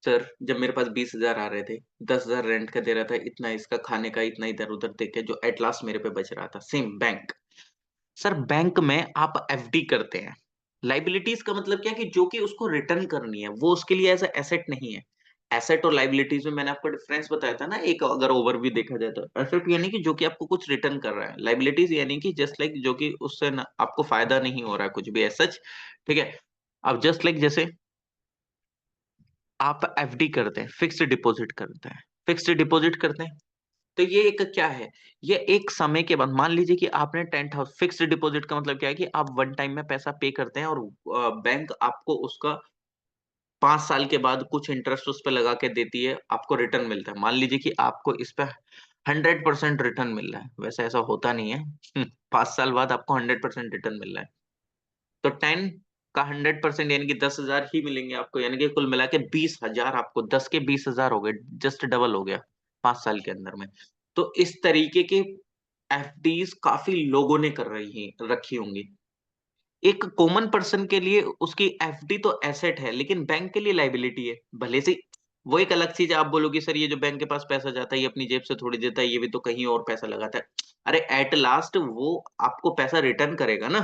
सर जब मेरे पास 20,000 आ रहे थे, 10,000 रेंट का दे रहा था, इतना इसका खाने का, इतना इधर उधर दे के जो एट लास्ट मेरे पे बच रहा था, सेम बैंक। सर बैंक में आप एफडी करते हैं, लाइबिलिटीज का मतलब क्या है कि जो कि उसको रिटर्न करनी है, वो उसके लिए एज एसेट नहीं है। एसेट और लाइबिलिटीज में मैंने आपको डिफरेंस बताया था ना, एक अगर ओवरव्यू देखा जाए तो एसेट यानी कि जो कि आपको कुछ रिटर्न कर रहा है, लाइबिलिटीज यानी कि जस्ट लाइक जो कि उससे आपको फायदा नहीं हो रहा है कुछ भी एज सच। ठीक है। अब जस्ट लाइक जैसे आप एफडी करते हैं, फिक्स्ड डिपॉजिट करते हैं, फिक्स्ड डिपॉजिट करते हैं, तो ये एक क्या है, ये एक समय के बाद मान लीजिए कि आपने 10,000 फिक्स्ड डिपॉजिट का मतलब क्या है कि आप वन टाइम में पैसा पे करते हैं और बैंक आपको उसका 5 साल के बाद कुछ इंटरेस्ट उस पर लगा के देती है, आपको रिटर्न मिलता है। मान लीजिए कि आपको इस पे 100% रिटर्न मिल रहा है, वैसे ऐसा होता नहीं है 5 साल बाद आपको 100% रिटर्न मिल रहा है, तो 10 का 100% यानी कि 10,000 ही मिलेंगे आपको, यानी कि कुल मिला के 20,000, आपको 10 के 20,000 हो गए, जस्ट डबल हो गया 5 साल के अंदर में। तो इस तरीके के एफडीज काफी लोगों ने कर रही रखी होंगी। एक कॉमन पर्सन के लिए उसकी एफडी तो एसेट है, लेकिन बैंक के लिए लाइबिलिटी है, भले से वो एक अलग चीज है। आप बोलोगे सर ये जो बैंक के पास पैसा जाता है ये अपनी जेब से थोड़ी देता है, ये भी तो कहीं और पैसा लगाता है। अरे एट लास्ट वो आपको पैसा रिटर्न करेगा ना,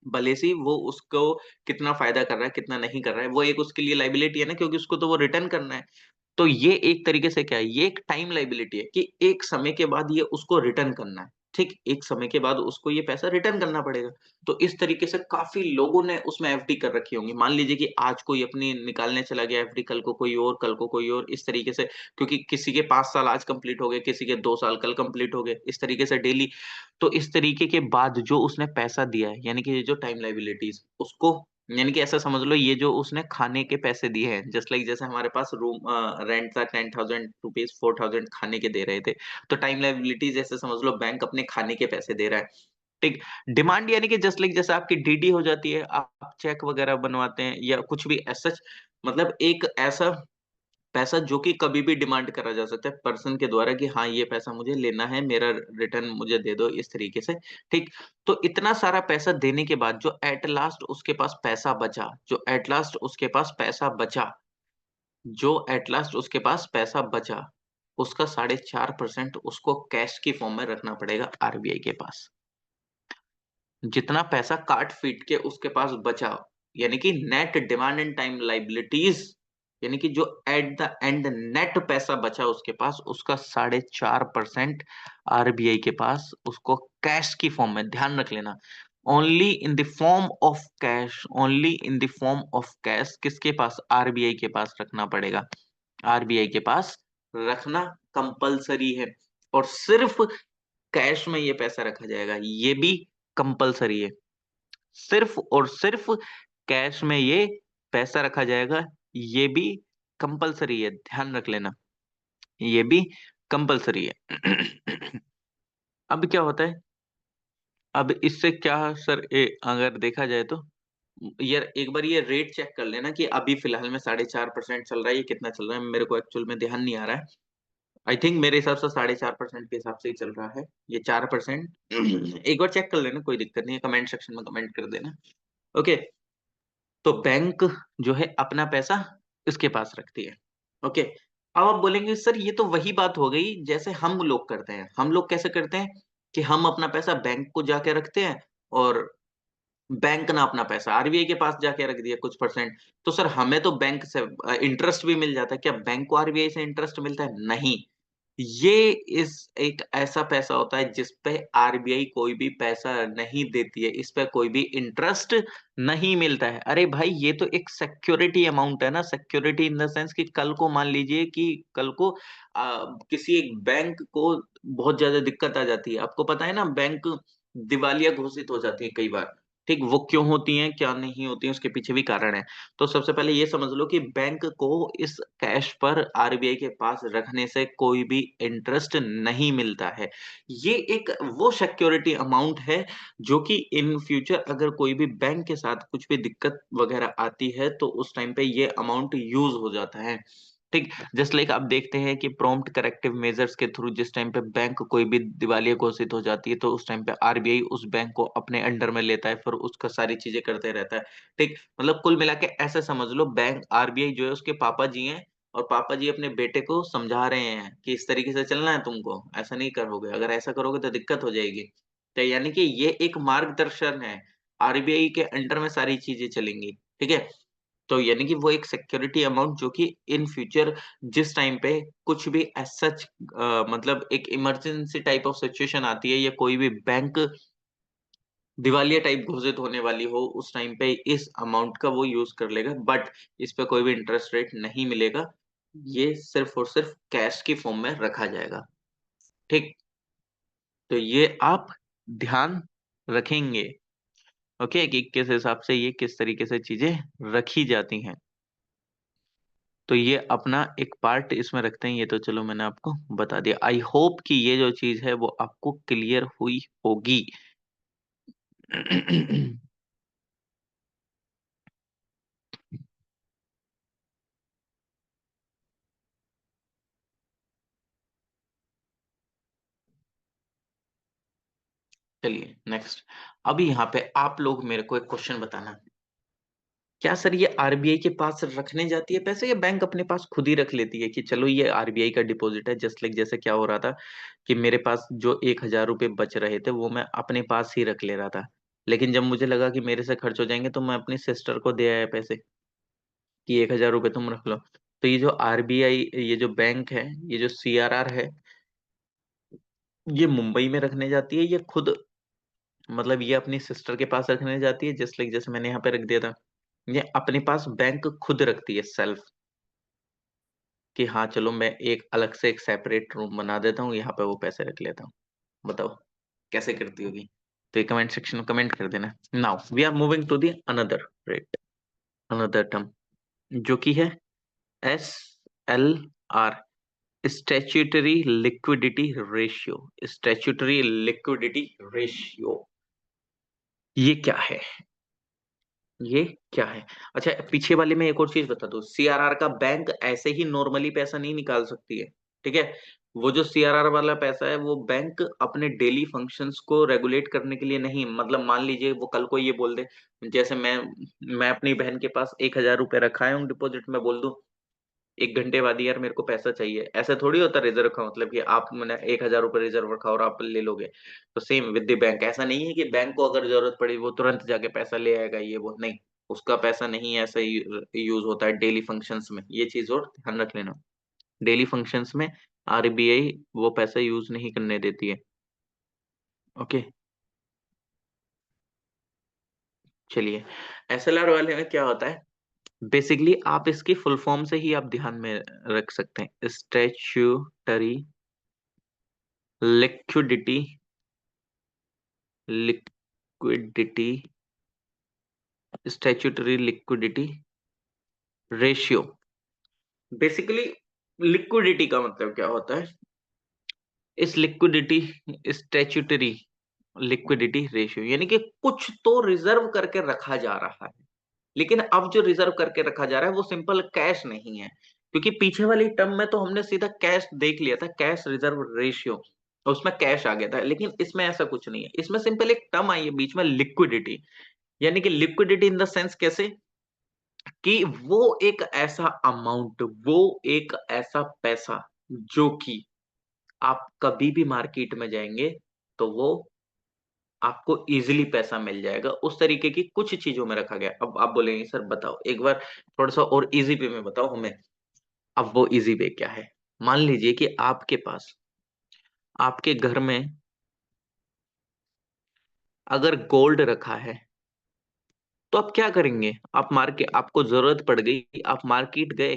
भले से वो उसको कितना फायदा कर रहा है कितना नहीं कर रहा है, वो एक उसके लिए लाइबिलिटी है ना, क्योंकि उसको तो वो रिटर्न करना है। तो ये एक तरीके से क्या है, ये एक टाइम लाइबिलिटी है कि एक समय के बाद ये उसको रिटर्न करना है। ठीक, एक समय के बाद उसको ये पैसा रिटर्न करना पड़ेगा। तो इस तरीके से काफी लोगों ने उसमें एफडी कर रखी होंगी। मान लीजिए कि आज कोई अपनी निकालने चला गया एफडी, कल को कोई और, कल को कोई और, इस तरीके से, क्योंकि किसी के 5 साल आज कंप्लीट हो गए, किसी के 2 साल कल कंप्लीट हो गए, इस तरीके से डेली। तो इस तरीके के बाद जो उसने पैसा दिया है, यानी कि ये जो टाइम लाइबिलिटीज उसको, यानी कि ऐसा समझ लो ये जो उसने खाने के पैसे दिए हैं, जस्ट लाइक जैसे हमारे पास रूम रेंट था 10,000 रुपीज, 4,000 खाने के दे रहे थे, तो टाइम लाइबिलिटी जैसे समझ लो बैंक अपने खाने के पैसे दे रहा है। ठीक। डिमांड यानी कि जस्ट लाइक जैसे आपकी डीडी हो जाती है, आप चेक वगैरह बनवाते हैं या कुछ भी एज सच, मतलब एक ऐसा पैसा जो कि कभी भी डिमांड करा जा सकता है पर्सन के द्वारा कि हाँ ये पैसा मुझे लेना है, मेरा रिटर्न मुझे दे दो, इस तरीके से। ठीक। तो इतना सारा पैसा देने के बाद जो एट लास्ट उसके पास पैसा बचा, जो एट लास्ट उसके पास पैसा बचा, जो एट लास्ट उसके पास पैसा बचा, उसका 4.5% उसको कैश की फॉर्म में रखना पड़ेगा आरबीआई के पास। जितना पैसा काट पीट के उसके पास बचा, यानी कि net demand and time liabilities, यानी कि जो एट द एंड नेट पैसा बचा उसके पास, उसका 4.5% आरबीआई के पास उसको कैश की फॉर्म में, ध्यान रख लेना, only in the form of cash, only in the form of cash, किसके पास, आरबीआई के पास रखना पड़ेगा, आरबीआई के पास रखना कंपलसरी है। और सिर्फ कैश में ये पैसा रखा जाएगा, ये भी कंपलसरी है। सिर्फ और सिर्फ कैश में ये पैसा रखा जाएगा, ये भी कंपलसरी है, ध्यान रख लेना, ये भी कंपलसरी है। अब क्या होता है, अब इससे क्या सर, अगर देखा जाए तो यार एक बार ये रेट चेक कर लेना कि अभी फिलहाल में 4.5% चल रहा है, ये कितना चल रहा है, मेरे को एक्चुअल में ध्यान नहीं आ रहा है। आई थिंक मेरे हिसाब से 4.5% के हिसाब से ही चल रहा है, ये 4%। एक बार चेक कर लेना, कोई दिक्कत नहीं है, कमेंट सेक्शन में कमेंट कर देना। ओके। तो बैंक जो है अपना पैसा इसके पास रखती है। ओके। अब आप बोलेंगे सर ये तो वही बात हो गई जैसे हम लोग करते हैं। हम लोग कैसे करते हैं कि हम अपना पैसा बैंक को जाके रखते हैं, और बैंक ना अपना पैसा आरबीआई के पास जाके रख दिया कुछ परसेंट। तो सर हमें तो बैंक से इंटरेस्ट भी मिल जाता है, क्या बैंक को आरबीआई से इंटरेस्ट मिलता है? नहीं। ये इस एक ऐसा पैसा होता है जिस पे आरबीआई कोई भी पैसा नहीं देती है, इस पे कोई भी इंटरेस्ट नहीं मिलता है। अरे भाई ये तो एक सिक्योरिटी अमाउंट है ना, सिक्योरिटी इन द सेंस कि कल को मान लीजिए कि कल को किसी एक बैंक को बहुत ज्यादा दिक्कत आ जाती है, आपको पता है ना, बैंक दिवालिया घोषित हो जाती है कई बार। ठीक, वो क्यों होती हैं, क्या नहीं होती हैं, उसके पीछे भी कारण है। तो सबसे पहले ये समझ लो कि बैंक को इस कैश पर आरबीआई के पास रखने से कोई भी इंटरेस्ट नहीं मिलता है। ये एक वो सिक्योरिटी अमाउंट है जो कि इन फ्यूचर अगर कोई भी बैंक के साथ कुछ भी दिक्कत वगैरह आती है तो उस टाइम पे ये अमाउंट यूज हो जाता है। ठीक, जस्ट लाइक आप देखते हैं कि प्रॉम्प्ट करेक्टिव मेजर्स के थ्रू जिस टाइम पे बैंक कोई भी दिवालिया घोषित हो जाती है तो उस टाइम पे आरबीआई उस बैंक को अपने अंडर में लेता है, फिर उसका सारी चीजें करते रहता है। ठीक, मतलब कुल मिला के ऐसे समझ लो बैंक आरबीआई जो है उसके पापा जी हैं, और पापा जी अपने बेटे को समझा रहे हैं कि इस तरीके से चलना है तुमको, ऐसा नहीं करोगे, अगर ऐसा करोगे तो दिक्कत हो जाएगी। तो यानी कि ये एक मार्गदर्शन है, आरबीआई के अंडर में सारी चीजें चलेंगी। ठीक है, तो यानी कि वो एक सिक्योरिटी अमाउंट जो कि इन फ्यूचर जिस टाइम पे कुछ भी एज सच मतलब एक इमरजेंसी टाइप ऑफ सिचुएशन आती है या कोई भी बैंक दिवालिया टाइप घोषित होने वाली हो, उस टाइम पे इस अमाउंट का वो यूज कर लेगा, बट इस पे कोई भी इंटरेस्ट रेट नहीं मिलेगा। ये सिर्फ और सिर्फ कैश की फॉर्म में रखा जाएगा। ठीक, तो ये आप ध्यान रखेंगे, ओके, कि किस हिसाब से ये किस तरीके से चीजें रखी जाती हैं। तो ये अपना एक पार्ट इसमें रखते हैं, ये तो चलो मैंने आपको बता दिया। आई होप कि ये जो चीज है वो आपको क्लियर हुई होगी। चलिए नेक्स्ट। अभी यहाँ पे आप लोग मेरे को एक क्वेश्चन बताना, क्या सर ये आरबीआई के पास रखने जाती है पैसे या बैंक अपने पास खुद ही रख लेती है कि चलो ये आरबीआई का डिपॉजिट है। जस्ट लाइक जैसे क्या हो रहा था कि मेरे पास जो 1,000 रुपये बच रहे थे वो मैं अपने पास ही रख ले रहा था, लेकिन जब मुझे लगा कि मेरे से खर्च हो जाएंगे तो मैं अपनी सिस्टर को दे आया पैसे कि 1,000 रुपये तुम रख लो। तो ये जो आरबीआई, ये जो बैंक है, ये जो सीआरआर है, ये मुंबई में रखने जाती है, ये खुद मतलब ये अपनी सिस्टर के पास रखने जाती है, जस्ट लाइक जैसे मैंने यहाँ पे रख दिया था। ये अपने पास बैंक खुद रखती है सेल्फ, कि हाँ चलो मैं एक अलग से एक सेपरेट रूम बना देता हूँ, यहाँ पे वो पैसे रख लेता हूँ। बताओ कैसे करती होगी। तो ये कमेंट सेक्शन में कमेंट कर देना। Now we are moving to the another rate, another term जो कि है SLR, statutory liquidity ratio. Statutory liquidity ratio ये क्या है, ये क्या है? अच्छा, पीछे वाले में एक और चीज बता दो, सीआरआर का बैंक ऐसे ही नॉर्मली पैसा नहीं निकाल सकती है। ठीक है, वो जो सीआरआर वाला पैसा है वो बैंक अपने डेली फंक्शंस को रेगुलेट करने के लिए नहीं, मतलब मान लीजिए वो कल को ये बोल दे, जैसे मैं अपनी बहन के पास 1,000 रुपए रखा है डिपॉजिट में, बोल दूं 1 घंटे बाद ही यार मेरे को पैसा चाहिए, ऐसा थोड़ी होता रिजर्व का मतलब कि आप मैंने 1,000 रुपए रिजर्व रखा और आप ले लोगे। तो सेम विद द बैंक, ऐसा नहीं है कि बैंक को अगर जरूरत पड़ी वो तुरंत जाके पैसा ले आएगा, ये वो नहीं, उसका पैसा नहीं ऐसा यूज होता है डेली फंक्शंस में, ये चीज और ध्यान रख लेना। डेली फंक्शंस में आरबीआई वो पैसा यूज नहीं करने देती है। ओके, चलिए, एसएलआर वाले में क्या होता है, बेसिकली आप इसकी फुल फॉर्म से ही आप ध्यान में रख सकते हैं, statutory liquidity, liquidity, statutory liquidity ratio. Basically liquidity का मतलब क्या होता है, इस लिक्विडिटी, स्टैच्यूटरी लिक्विडिटी रेशियो यानी कि कुछ तो रिजर्व करके रखा जा रहा है, लेकिन अब जो रिजर्व करके रखा जा रहा है वो सिंपल कैश नहीं है, क्योंकि पीछे वाली टर्म में तो हमने सीधा कैश देख लिया था, कैश रिजर्व रेशियो, उसमें कैश आ गया था, लेकिन इसमें ऐसा कुछ नहीं है, इसमें सिंपल एक टर्म आई है बीच में, लिक्विडिटी। यानी कि लिक्विडिटी इन द सेंस कैसे, कि वो एक ऐसा अमाउंट, वो एक ऐसा पैसा जो कि आप कभी भी मार्केट में जाएंगे तो वो आपको इजीली पैसा मिल जाएगा, उस तरीके की कुछ चीजों में रखा गया। अब आप बोलेंगे सर बताओ एक बार थोड़ा सा और इजी वे में बताओ हमें। अब वो इजी वे क्या है, मान लीजिए कि आपके पास आपके घर में अगर गोल्ड रखा है तो आप क्या करेंगे, आप मार्केट, आपको जरूरत पड़ गई, आप मार्केट गए,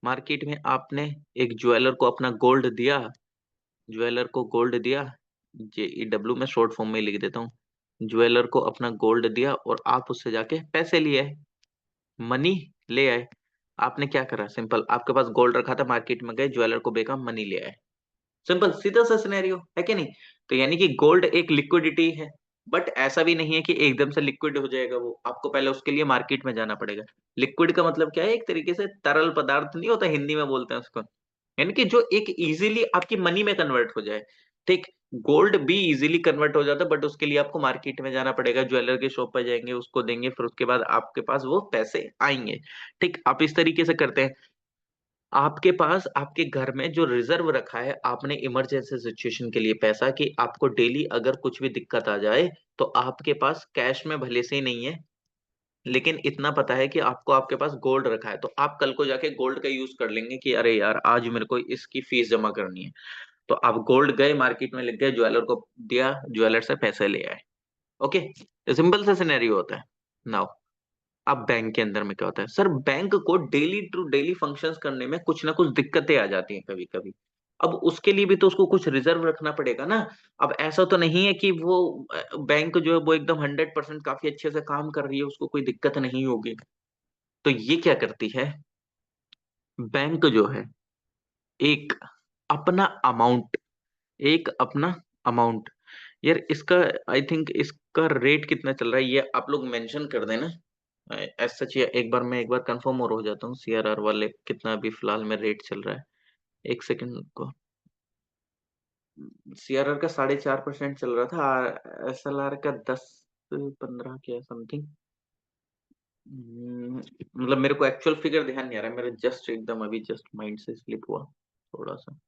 मार्केट में आपने एक ज्वेलर को अपना गोल्ड दिया, ज्वेलर को गोल्ड दिया, JEW में शॉर्ट फॉर्म में लिख देता हूँ, ज्वेलर को अपना गोल्ड दिया और आप उससे जाके पैसे लिए आए, मनी ले आए। आपने क्या करा, सिंपल, आपके पास गोल्ड रखा था, मार्केट में गए, ज्वेलर को बेचा, मनी ले आए। सिंपल सीधा सा सिनेरियो है कि नहीं? तो यानी कि गोल्ड एक लिक्विडिटी है, बट ऐसा भी नहीं है कि एकदम से लिक्विड हो जाएगा वो, आपको पहले उसके लिए मार्केट में जाना पड़ेगा। लिक्विड का मतलब क्या है? एक तरीके से तरल पदार्थ नहीं होता, हिंदी में बोलते हैं उसको, यानी कि जो एक इजीली आपकी मनी में कन्वर्ट हो जाए। ठीक, गोल्ड भी इजीली कन्वर्ट हो जाता है, बट उसके लिए आपको मार्केट में जाना पड़ेगा, ज्वेलर के शॉप पर जाएंगे, उसको देंगे, फिर उसके बाद आपके पास वो पैसे आएंगे। ठीक, आप इस तरीके से करते हैं। आपके पास आपके घर में जो रिजर्व रखा है आपने इमरजेंसी सिचुएशन के लिए पैसा, कि आपको डेली अगर कुछ भी दिक्कत आ जाए तो आपके पास कैश में भले से ही नहीं है, लेकिन इतना पता है कि आपको आपके पास गोल्ड रखा है, तो आप कल को जाके गोल्ड का यूज कर लेंगे कि अरे यार आज मेरे को इसकी फीस जमा करनी है। तो आप गोल्ड गए, मार्केट में लग गए, ज्वेलर को दिया, ज्वेलर से पैसे ले आए। ओके, सिंपल सा सिनेरियो होता है। नाउ अब बैंक के अंदर में क्या होता है सर, बैंक को डेली टू डेली फंक्शंस करने में कुछ ना कुछ दिक्कतें आ जाती हैं कभी कभी। अब उसके लिए भी तो उसको कुछ रिजर्व रखना पड़ेगा ना। अब ऐसा तो नहीं है कि वो बैंक जो है वो एकदम 100% काफी अच्छे से काम कर रही है, उसको कोई दिक्कत नहीं होगी। तो ये क्या करती है, बैंक जो है, एक अपना अमाउंट, एक अपना अमाउंट, यार इसका, आई थिंक इसका रेट कितना चल रहा है ये आप लोग मेंशन कर देना। एज सच ये एक बार कंफर्म और हो जाता हूँ, सीआरआर वाले कितना अभी फिलहाल में रेट चल रहा है। एक सेकंड को, सीआरआर का 4.5% चल रहा था, एसएलआर का 10-15 क्या समथिंग। मतलब मेरे को एक्चुअल फिगर ध्यान नहीं आ रहा है, मेरे जस्ट एकदम अभी जस्ट माइंड से स्लिप हुआ थोड़ा सा।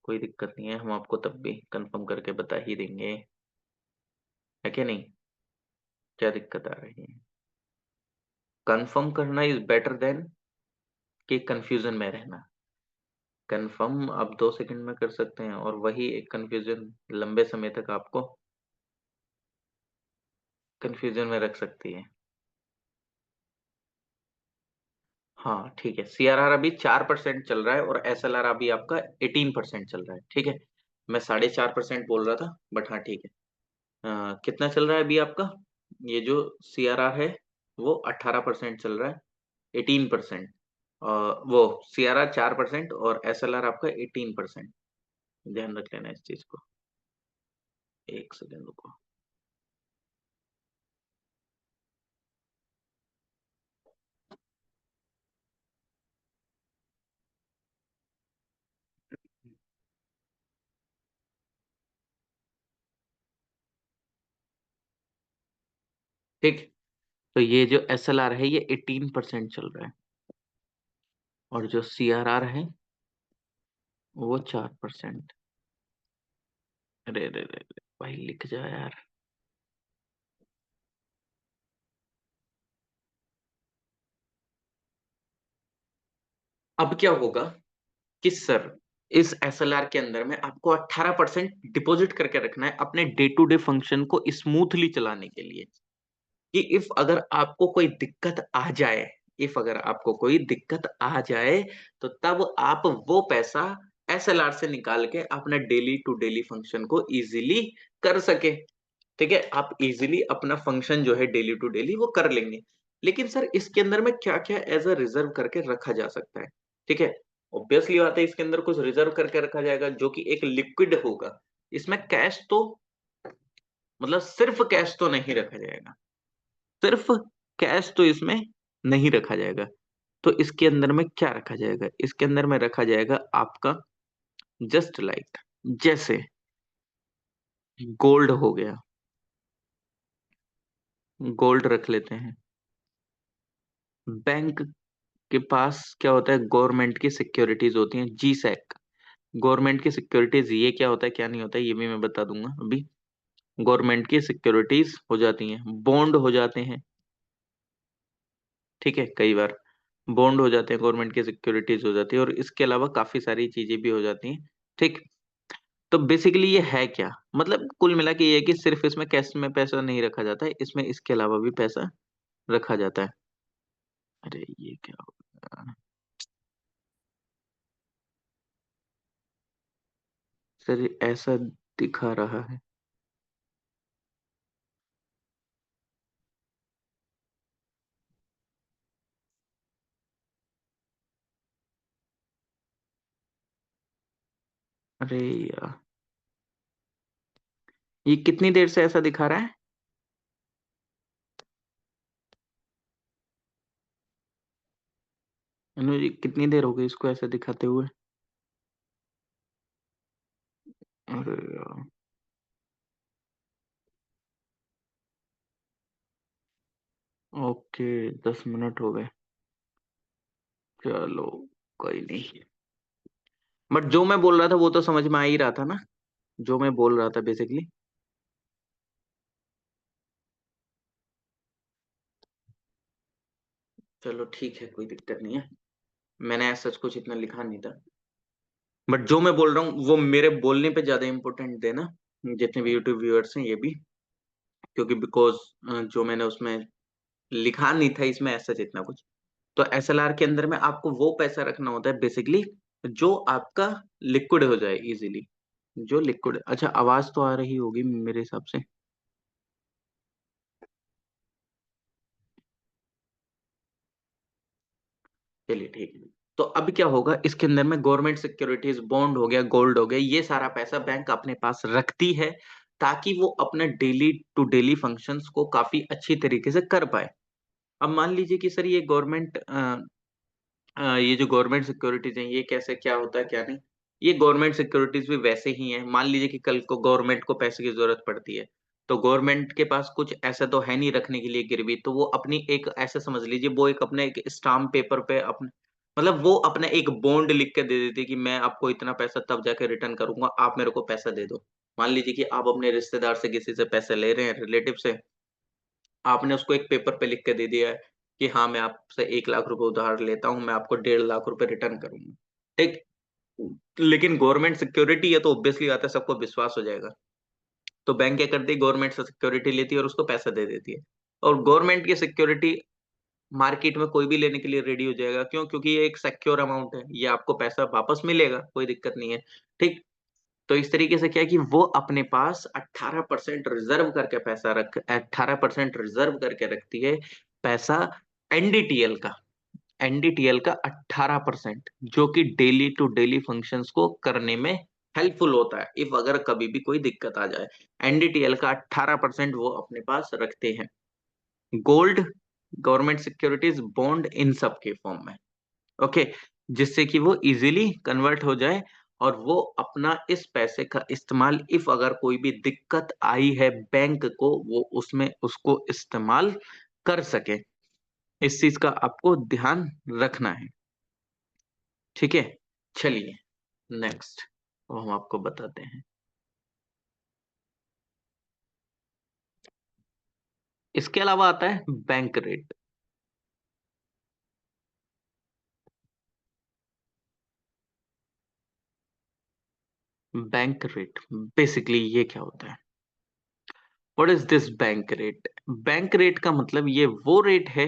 कोई दिक्कत नहीं है, हम आपको तब भी कंफर्म करके बता ही देंगे, है कि नहीं? क्या दिक्कत आ रही है? कंफर्म करना इज बेटर देन कि कंफ्यूजन में रहना। कंफर्म आप 2 सेकंड में कर सकते हैं, और वही एक कंफ्यूजन लंबे समय तक आपको कंफ्यूजन में रख सकती है। हाँ ठीक है, सीआरआर अभी 4% चल रहा है और एसएलआर अभी आपका 18% चल रहा है, ठीक है। मैं 4.5% बोल रहा था, बट हाँ ठीक है। कितना चल रहा है अभी आपका? ये जो सीआरआर है वो 18% चल रहा है, 18%। वो सीआरआर 4% और एसएलआर आपका 18%। ध्यान रख लेना इस चीज को। एक सेकंड को। ठीक, तो ये जो एसएलआर है ये 18% चल रहा है, और जो सीआरआर है वो 4%। अरे अरे अरे अरे, भाई लिख जा यार। अब क्या होगा कि सर, इस एसएलआर के अंदर में आपको 18% डिपॉजिट करके रखना है अपने डे टू डे फंक्शन को स्मूथली चलाने के लिए। कि इफ अगर आपको कोई दिक्कत आ जाए, इफ अगर आपको कोई दिक्कत आ जाए, तो तब आप वो पैसा एसएलआर से निकाल के अपना डेली टू डेली फंक्शन को इजीली कर सके। ठीक है, आप इजीली अपना फंक्शन जो है डेली टू डेली वो कर लेंगे। लेकिन सर इसके अंदर में क्या क्या एज अ रिजर्व करके रखा जा सकता है? ठीक है, ऑब्वियसली बात है, इसके अंदर कुछ रिजर्व करके रखा जाएगा जो कि एक लिक्विड होगा। इसमें कैश तो, मतलब सिर्फ कैश तो नहीं रखा जाएगा, सिर्फ कैश तो इसमें नहीं रखा जाएगा। तो इसके अंदर में क्या रखा जाएगा? इसके अंदर में रखा जाएगा आपका, जस्ट लाइक, जैसे गोल्ड हो गया, गोल्ड रख लेते हैं। बैंक के पास क्या होता है, गवर्नमेंट की सिक्योरिटीज होती हैं, जी सैक। गवर्नमेंट की सिक्योरिटीज, ये क्या होता है क्या नहीं होता है ये भी मैं बता दूंगा अभी। गवर्नमेंट की सिक्योरिटीज हो जाती हैं, बॉन्ड हो जाते हैं, ठीक है, कई बार बॉन्ड हो जाते हैं, गवर्नमेंट की सिक्योरिटीज हो जाती है, और इसके अलावा काफी सारी चीजें भी हो जाती हैं। ठीक, तो बेसिकली ये है क्या, मतलब कुल मिला के ये है कि सिर्फ इसमें कैश में पैसा नहीं रखा जाता है, इसमें इसके अलावा भी पैसा रखा जाता है। अरे ये क्या हो गया? सर ये ऐसा दिखा रहा है, अरे यार, ये कितनी देर से ऐसा दिखा रहा है? अनुज जी, कितनी देर हो गई इसको ऐसे दिखाते हुए? अरे यार, ओके, 10 मिनट हो गए। चलो, कोई नहीं। बट जो मैं बोल रहा था वो तो समझ में आ ही रहा था ना, जो मैं बोल रहा था बेसिकली। चलो ठीक है, कोई दिक्कत नहीं है। मैंने ऐसा कुछ इतना लिखा नहीं था। बट जो मैं बोल रहा हूँ वो मेरे बोलने पे ज्यादा इंपॉर्टेंट देना, जितने भी यूट्यूब व्यूअर्स हैं ये भी। क्योंकि बिकॉज जो मैंने उसमें लिखा नहीं था इसमें ऐसा जितना कुछ। तो एसएलआर के अंदर में आपको वो पैसा रखना होता है बेसिकली, जो आपका लिक्विड हो जाए इजीली। जो लिक्विड, अच्छा आवाज तो आ रही होगी मेरे हिसाब से। चलिए ठीक है। तो अब क्या होगा इसके अंदर में, गवर्नमेंट सिक्योरिटीज, बॉन्ड हो गया, गोल्ड हो गया, ये सारा पैसा बैंक अपने पास रखती है, ताकि वो अपने डेली टू डेली फंक्शंस को काफी अच्छी तरीके से कर पाए। अब मान लीजिए कि सर ये गवर्नमेंट, ये जो गवर्नमेंट सिक्योरिटीज हैं ये कैसे, क्या होता है क्या नहीं। ये गवर्नमेंट सिक्योरिटीज भी वैसे ही हैं। मान लीजिए कि कल को गवर्नमेंट को पैसे की जरूरत पड़ती है, तो गवर्नमेंट के पास कुछ ऐसा तो है नहीं रखने के लिए गिरवी, तो वो अपनी एक, ऐसे समझ लीजिए वो एक अपने एक स्टाम्प पेपर पे अपने, मतलब वो अपना एक बॉन्ड लिख के दे देती है कि मैं आपको इतना पैसा तब जाके रिटर्न करूंगा, आप मेरे को पैसा दे दो। मान लीजिए कि आप अपने रिश्तेदार से किसी से पैसे ले रहे हैं, रिलेटिव से, आपने उसको एक पेपर पे लिख के दे दिया है कि हाँ मैं आपसे 1 लाख रुपए उधार लेता हूँ, मैं आपको 1.5 लाख रुपए रिटर्न करूंगा। ठीक। लेकिन गवर्नमेंट सिक्योरिटी है तो ऑब्वियसली आता है, सबको विश्वास हो जाएगा। तो बैंक क्या करती है, गवर्नमेंट से सिक्योरिटी लेती है और उसको पैसा दे देती है। और गवर्नमेंट की सिक्योरिटी मार्केट में कोई भी लेने के लिए रेडी हो जाएगा। क्यों? क्योंकि ये एक सिक्योर अमाउंट है, ये आपको पैसा वापस मिलेगा, कोई दिक्कत नहीं है। ठीक। तो इस तरीके से क्या है कि वो अपने पास 18% रिजर्व करके पैसा रख 18% रिजर्व करके रखती है पैसा, एनडीटीएल का। एनडीटीएल का 18%, जो कि डेली टू डेली फंक्शंस को करने में हेल्पफुल होता है, इफ अगर कभी भी कोई दिक्कत आ जाए। एनडीटीएल का 18% वो अपने पास रखते हैं। गोल्ड, गवर्नमेंट सिक्योरिटीज, बॉन्ड, इन सब के फॉर्म में। ओके। जिससे कि वो इजीली कन्वर्ट हो जाए, और वो अपना इस पैसे का इस्तेमाल, इफ अगर कोई भी दिक्कत आई है बैंक को, वो उसमें उसको इस्तेमाल कर सके। इस चीज का आपको ध्यान रखना है। ठीक है। चलिए, नेक्स्ट वो हम आपको बताते हैं। इसके अलावा आता है bank rate. Bank rate basically ये क्या होता है? What is this bank rate? Bank rate का मतलब ये वो रेट है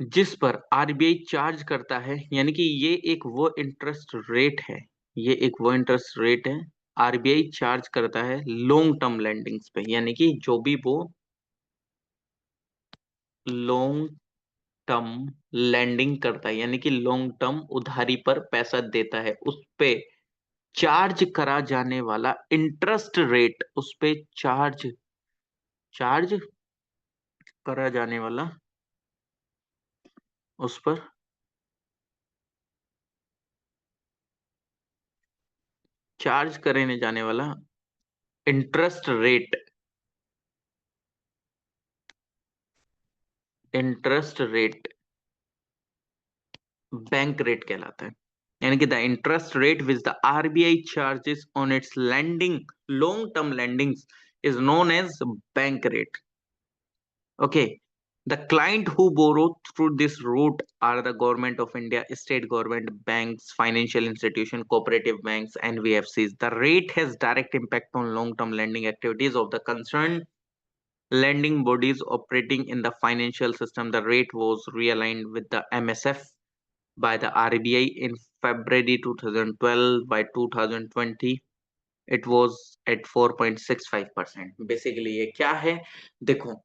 जिस पर आरबीआई चार्ज करता है, यानी कि ये एक वो इंटरेस्ट रेट है, ये एक वो इंटरेस्ट रेट है आरबीआई चार्ज करता है लॉन्ग टर्म लेंडिंग्स पे, यानी कि जो भी वो लॉन्ग टर्म लैंडिंग करता है, यानी कि लॉन्ग टर्म उधारी पर पैसा देता है, उस पे चार्ज करा जाने वाला इंटरेस्ट रेट, उस पे चार्ज चार्ज करा जाने वाला, उस पर चार्ज करने जाने वाला interest rate, interest rate bank rate कहलाता है। यानी कि the interest rate which the RBI charges on its lending, long term lendings, is known as bank rate. Okay. The client who borrow through this route are the government of India, state government, banks, financial institution, cooperative banks, NBFCs. The rate has direct impact on long-term lending activities of the concerned lending bodies operating in the financial system. The rate was realigned with the MSF by the RBI in February 2012. By 2020, it was at 4.65%. Basically, ये क्या है? देखो,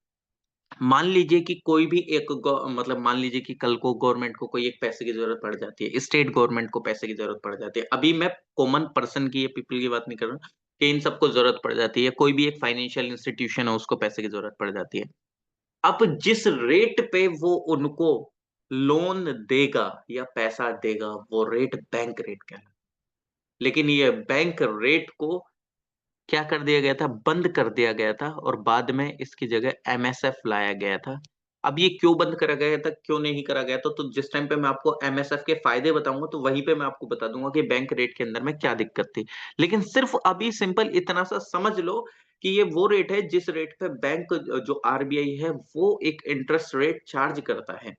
मान लीजिए कि कोई भी एक मतलब मान लीजिए कि कल को गवर्नमेंट को कोई एक पैसे की जरूरत पड़ जाती है, स्टेट गवर्नमेंट को पैसे की जरूरत पड़ जाती है। अभी मैं कॉमन पर्सन की या पीपल की बात नहीं कर रहा हूँ कि इन सबको जरूरत पड़ जाती है, कोई भी एक फाइनेंशियल इंस्टीट्यूशन है उसको पैसे की जरूरत पड़ जाती है। अब जिस रेट पे वो उनको लोन देगा या पैसा देगा, वो रेट बैंक रेट कहलाता है। लेकिन ये बैंक रेट को क्या कर दिया गया था, बंद कर दिया गया था, और बाद में इसकी जगह एमएसएफ लाया गया था। अब ये क्यों बंद करा गया था, क्यों नहीं करा गया था, तो जिस टाइम पे मैं आपको एमएसएफ के फायदे बताऊंगा तो वहीं पे मैं आपको बता दूंगा कि बैंक रेट के अंदर में क्या दिक्कत थी। लेकिन सिर्फ अभी सिंपल इतना सा समझ लो कि ये वो रेट है जिस रेट पे बैंक, जो आरबीआई है, वो एक इंटरेस्ट रेट चार्ज करता है।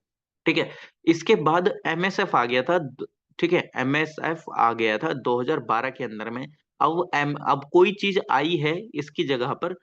ठीक है। इसके बाद एमएसएफ आ गया था। ठीक है, एमएसएफ आ गया था 2012 के अंदर में। अब कोई चीज आई है इसकी जगह पर,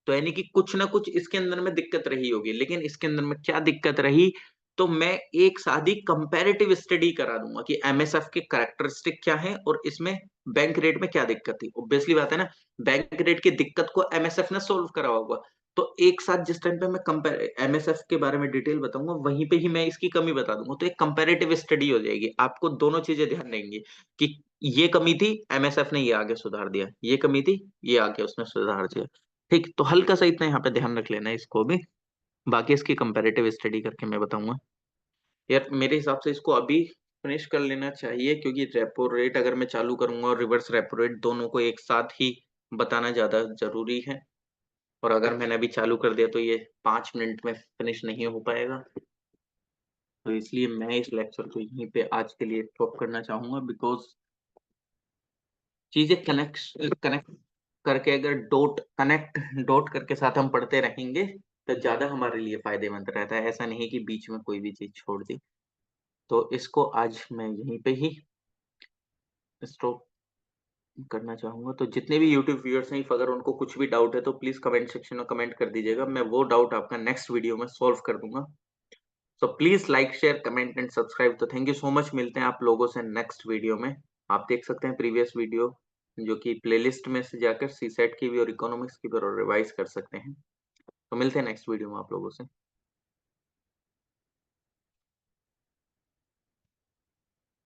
तो यानी कि कुछ ना कुछ इसके अंदर में दिक्कत रही होगी। लेकिन इसके अंदर में क्या दिक्कत रही, तो मैं एक सादी कंपैरेटिव स्टडी करा दूंगा कि एमएसएफ के कैरेक्टरिस्टिक क्या है और इसमें बैंक रेट में क्या दिक्कत थी। ऑब्वियसली बात है ना, बैंक रेट की दिक्कत को एमएसएफ ने सोल्व करा होगा। तो एक साथ जिस टाइम पे मैं कंपेयर एमएसएफ के बारे में डिटेल बताऊंगा, वहीं पे ही मैं इसकी कमी बता दूंगा, तो एक कंपैरेटिव स्टडी हो जाएगी। आपको दोनों चीजें ध्यान देंगी कि ये कमी थी, एमएसएफ ने ये आगे सुधार दिया, ये कमी थी, ये आगे उसने सुधार दिया। ठीक, तो हल्का सा इतना यहाँ पे ध्यान रख लेना है इसको भी। बाकी इसकी कंपैरेटिव स्टडी करके मैं बताऊंगा। यार मेरे हिसाब से इसको अभी फिनिश कर लेना चाहिए, क्योंकि रेपो रेट अगर मैं चालू करूंगा और रिवर्स रेपो रेट, दोनों को एक साथ ही बताना ज्यादा जरूरी है। और अगर मैंने अभी चालू कर दिया तो ये 5 मिनट में फिनिश नहीं हो पाएगा। तो इसलिए मैं इस लेक्चर को यहीं पे आज के लिए स्टॉप करना चाहूंगा, बिकॉज चीजें कनेक्ट कनेक्ट करके, अगर डॉट करके साथ हम पढ़ते रहेंगे तो ज्यादा हमारे लिए फायदेमंद रहता है। ऐसा नहीं कि बीच में कोई भी चीज छोड़ दी। तो इसको आज मैं यहीं पे ही स्टॉप करना चाहूंगा। तो जितने भी यूट्यूब व्यूअर्स हैं, अगर उनको कुछ भी डाउट है तो प्लीज कमेंट सेक्शन में कमेंट कर दीजिएगा, मैं वो डाउट आपका नेक्स्ट वीडियो में सॉल्व कर दूंगा। So please like share comment and subscribe. तो थैंक यू सो मच, मिलते हैं आप लोगों से नेक्स्ट वीडियो में। आप देख सकते हैं प्रीवियस वीडियो, जो कि प्लेलिस्ट में से जाकर सी सेट की भी और इकोनॉमिक्स की भी और रिवाइज कर सकते हैं। तो मिलते हैं नेक्स्ट वीडियो में आप लोगों से।